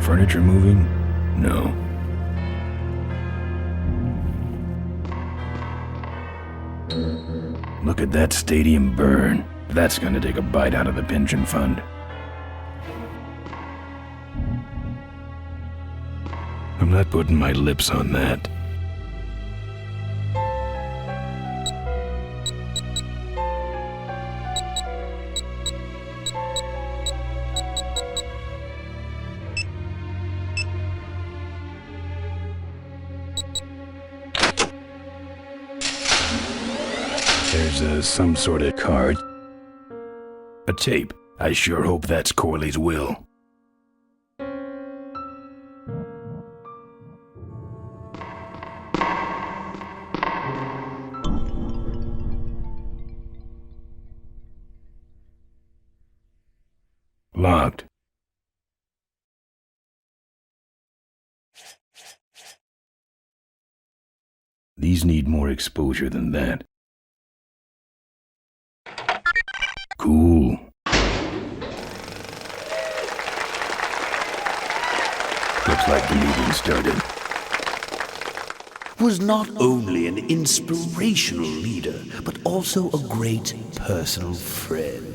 [SPEAKER 1] Furniture moving? No. Look at that stadium burn. That's gonna take a bite out of the pension fund. I'm not putting my lips on that. There's some sort of card. A tape. I sure hope that's Corley's will. Locked. These need more exposure than that. Cool. Looks like the meeting started.
[SPEAKER 15] Was not only an inspirational leader, but also a great personal friend.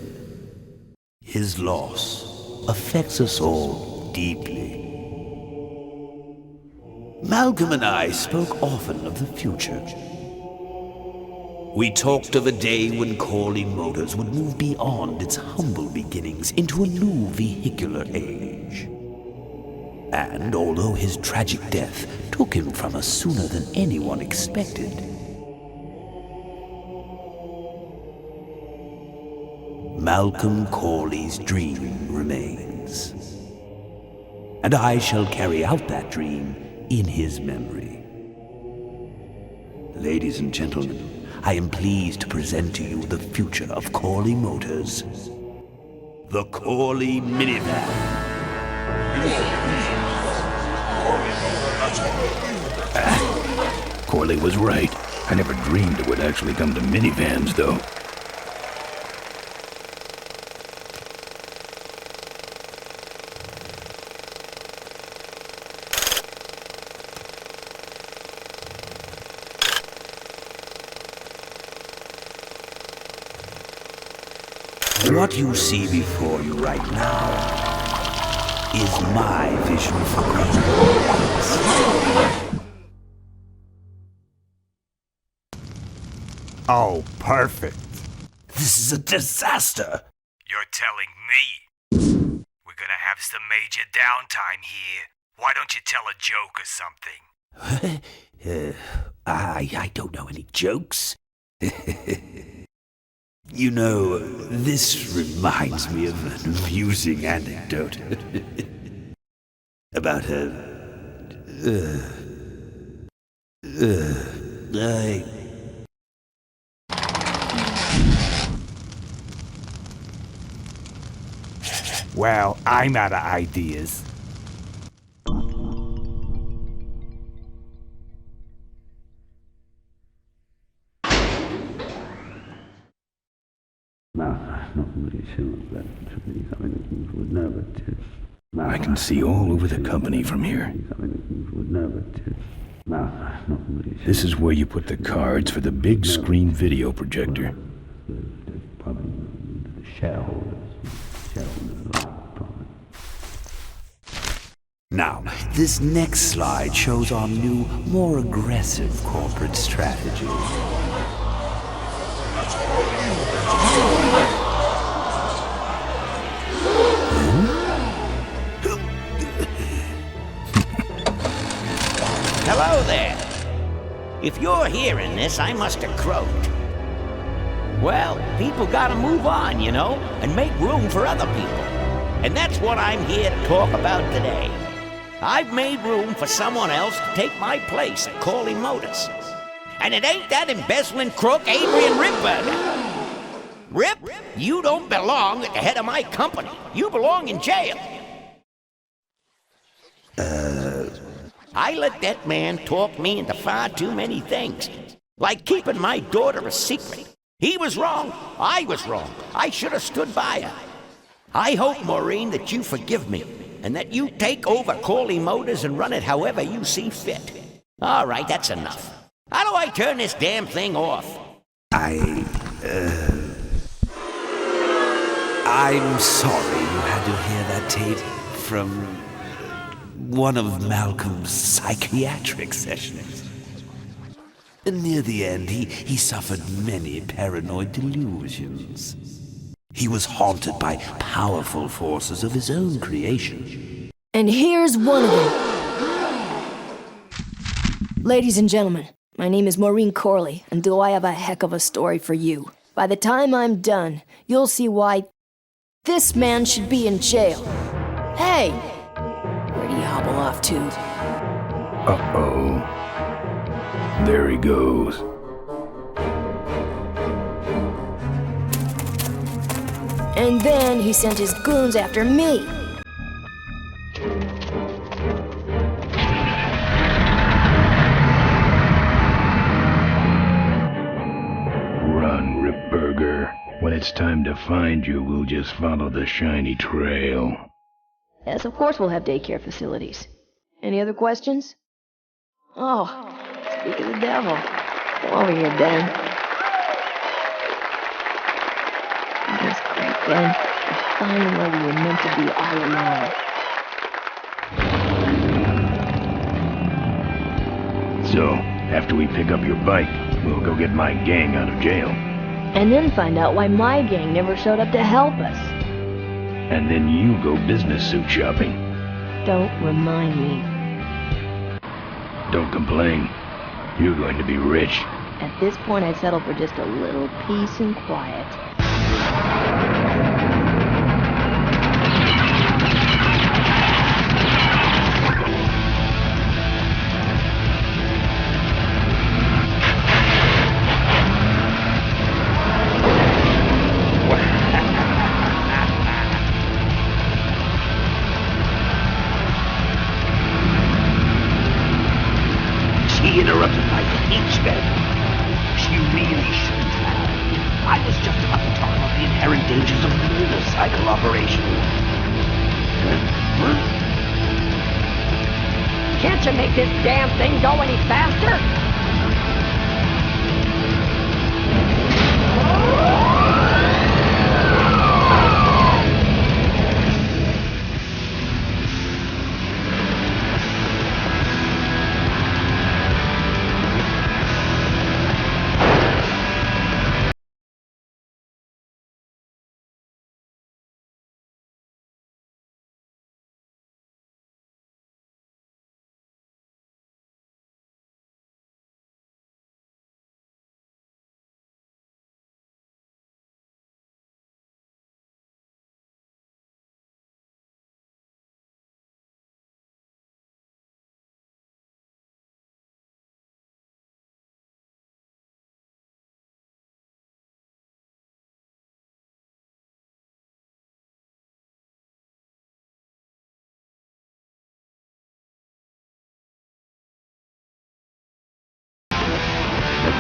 [SPEAKER 15] His loss affects us all deeply. Malcolm and I spoke often of the future. We talked of a day when Corley Motors would move beyond its humble beginnings into a new vehicular age. And although his tragic death took him from us sooner than anyone expected, Malcolm Corley's dream remains. And I shall carry out that dream in his memory. Ladies and gentlemen, I am pleased to present to you the future of Corley Motors. The Corley Minivan.
[SPEAKER 1] Corley was right. I never dreamed it would actually come to minivans, though.
[SPEAKER 15] What you see before you right now is my vision for greatness.
[SPEAKER 9] Oh, perfect.
[SPEAKER 15] This is a disaster.
[SPEAKER 12] You're telling me? We're gonna have some major downtime here. Why don't you tell a joke or something?
[SPEAKER 15] I don't know any jokes. You know, this reminds me of an amusing anecdote about
[SPEAKER 9] Well, I'm out of ideas.
[SPEAKER 1] I can see all over the company from here. This is where you put the cards for the big screen video projector.
[SPEAKER 15] Now, this next slide shows our new, more aggressive corporate strategy.
[SPEAKER 2] Hello there. If you're hearing this, I must have croaked. Well, people gotta move on, you know, and make room for other people. And that's what I'm here to talk about today. I've made room for someone else to take my place at Corley Motors. And it ain't that embezzling crook Adrian Ripburger. Rip, you don't belong at the head of my company. You belong in jail. I let that man talk me into far too many things. Like keeping my daughter a secret. He was wrong. I was wrong. I should have stood by her. I hope, Maureen, that you forgive me, and that you take over Corley Motors and run it however you see fit. All right, that's enough. How do I turn this damn thing off?
[SPEAKER 15] I'm sorry you had to hear that tape from one of Malcolm's psychiatric sessions. Near the end, he suffered many paranoid delusions. He was haunted by powerful forces of his own creation.
[SPEAKER 11] And here's one of them. Ladies and gentlemen, my name is Maureen Corley, and do I have a heck of a story for you. By the time I'm done, you'll see why this man should be in jail. Hey! Where'd he hobble off to?
[SPEAKER 1] Uh-oh. There he goes.
[SPEAKER 11] And then he sent his goons after me.
[SPEAKER 1] Run, Ripburger. When it's time to find you, we'll just follow the shiny trail.
[SPEAKER 11] Yes, of course we'll have daycare facilities. Any other questions? Oh, speak of the devil. Come over here, Ben. That's great, Ben. You're finally where you were meant to be all along.
[SPEAKER 1] So, after we pick up your bike, we'll go get my gang out of jail.
[SPEAKER 11] And then find out why my gang never showed up to help us.
[SPEAKER 1] And then you go business suit shopping.
[SPEAKER 11] Don't remind me.
[SPEAKER 1] Don't complain. You're going to be rich.
[SPEAKER 11] At this point, I'd settle for just a little peace and quiet.
[SPEAKER 5] She interrupted my speech, Ben. She really shouldn't have. I was just about to talk about the inherent dangers of the motorcycle operation.
[SPEAKER 4] Can't you make this damn thing go any faster?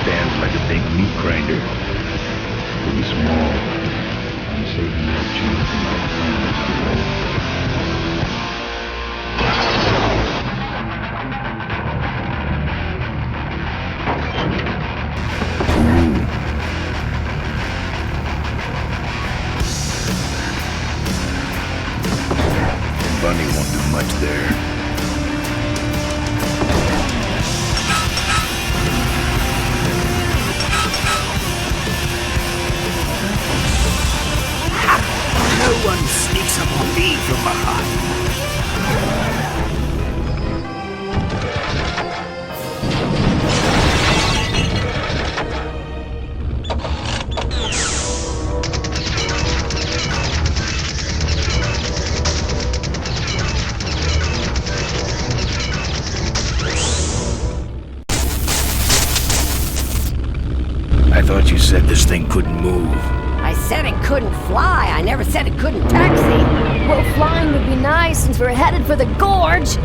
[SPEAKER 1] Stands like a big meat grinder. Pretty small. I'm saving that chance for my plans. Bunny won't do much there. thought you said this thing couldn't move.
[SPEAKER 4] I said it couldn't fly. I never said it couldn't taxi.
[SPEAKER 11] Well, flying would be nice since we're headed for the gorge.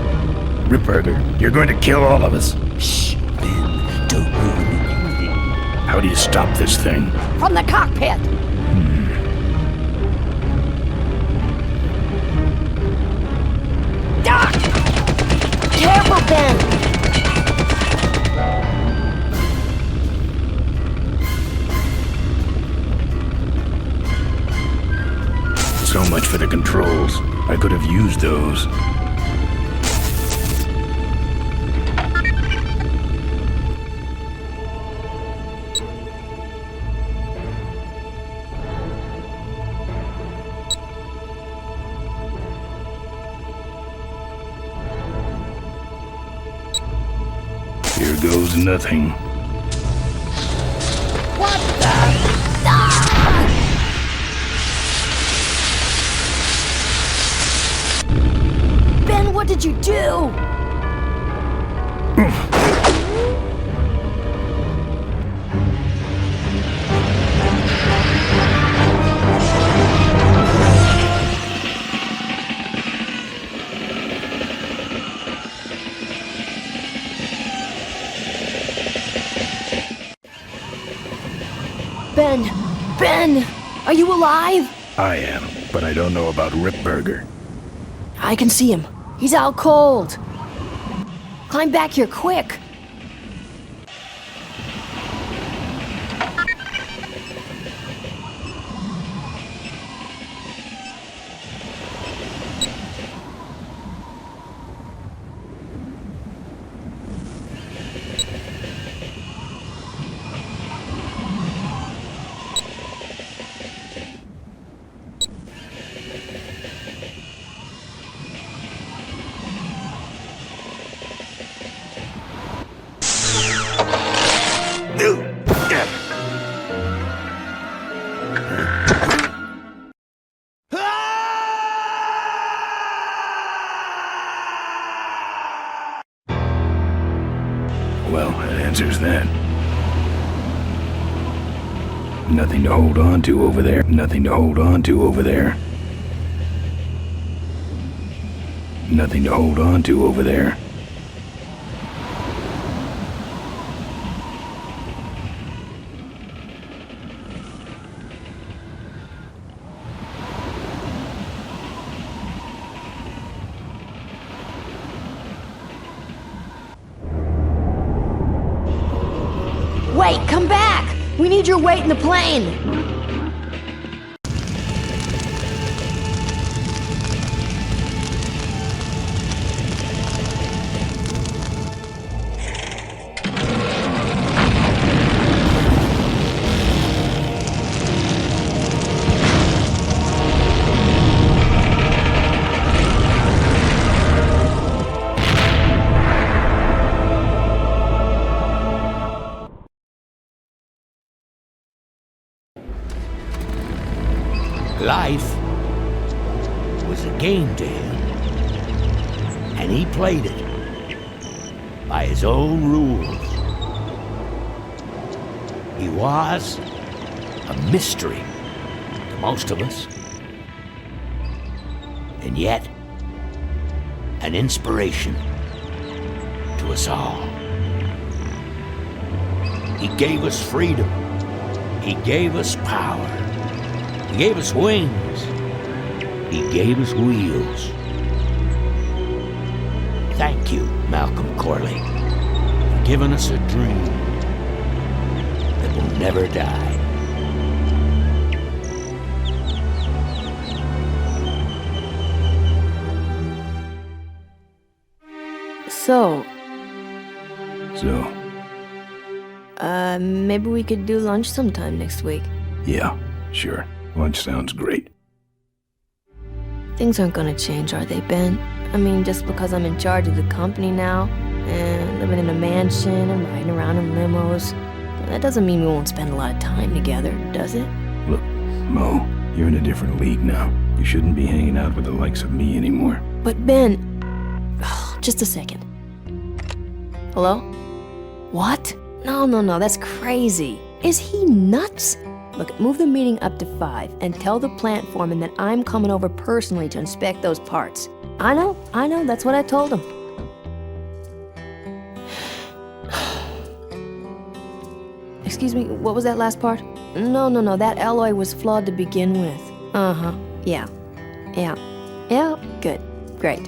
[SPEAKER 1] Ripburger, you're going to kill all of us.
[SPEAKER 15] Shh, Ben, don't ruin anything.
[SPEAKER 1] How do you stop this thing?
[SPEAKER 4] From the cockpit.
[SPEAKER 11] Doc! Careful, Ben!
[SPEAKER 1] So much for the controls. I could have used those. Here goes nothing.
[SPEAKER 4] What the?
[SPEAKER 11] Ben, what did you do? Ben, are you alive?
[SPEAKER 1] I am, but I don't know about Ripburger.
[SPEAKER 11] I can see him. He's out cold. Climb back here quick.
[SPEAKER 1] Well, that answers that. Nothing to hold on to over there. Nothing to hold on to over there. Nothing to hold on to over there.
[SPEAKER 11] Wait, come back! We need your weight in the plane!
[SPEAKER 2] Life was a game to him, and he played it by his own rules. He was a mystery to most of us, and yet an inspiration to us all. He gave us freedom. He gave us power. He gave us wings. He gave us wheels. Thank you, Malcolm Corley, for giving us a dream that will never die.
[SPEAKER 11] So, maybe we could do lunch sometime next week.
[SPEAKER 1] Yeah, sure. Lunch sounds great.
[SPEAKER 11] Things aren't gonna change, are they, Ben? I mean, just because I'm in charge of the company now, and living in a mansion and riding around in limos, that doesn't mean we won't spend a lot of time together, does it?
[SPEAKER 1] Look, Mo, you're in a different league now. You shouldn't be hanging out with the likes of me anymore.
[SPEAKER 11] But Ben... just a second. Hello? What? No, that's crazy. Is he nuts? Look, move the meeting up to 5 and tell the plant foreman that I'm coming over personally to inspect those parts. I know, that's what I told him. Excuse me, what was that last part? No, that alloy was flawed to begin with. Uh-huh, yeah, good, great.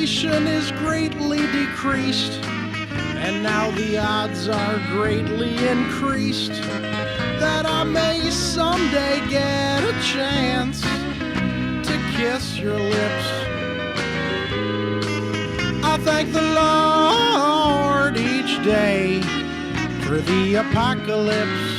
[SPEAKER 13] population is greatly decreased, and now the odds are greatly increased that I may someday get a chance to kiss your lips. I thank the Lord each day for the apocalypse.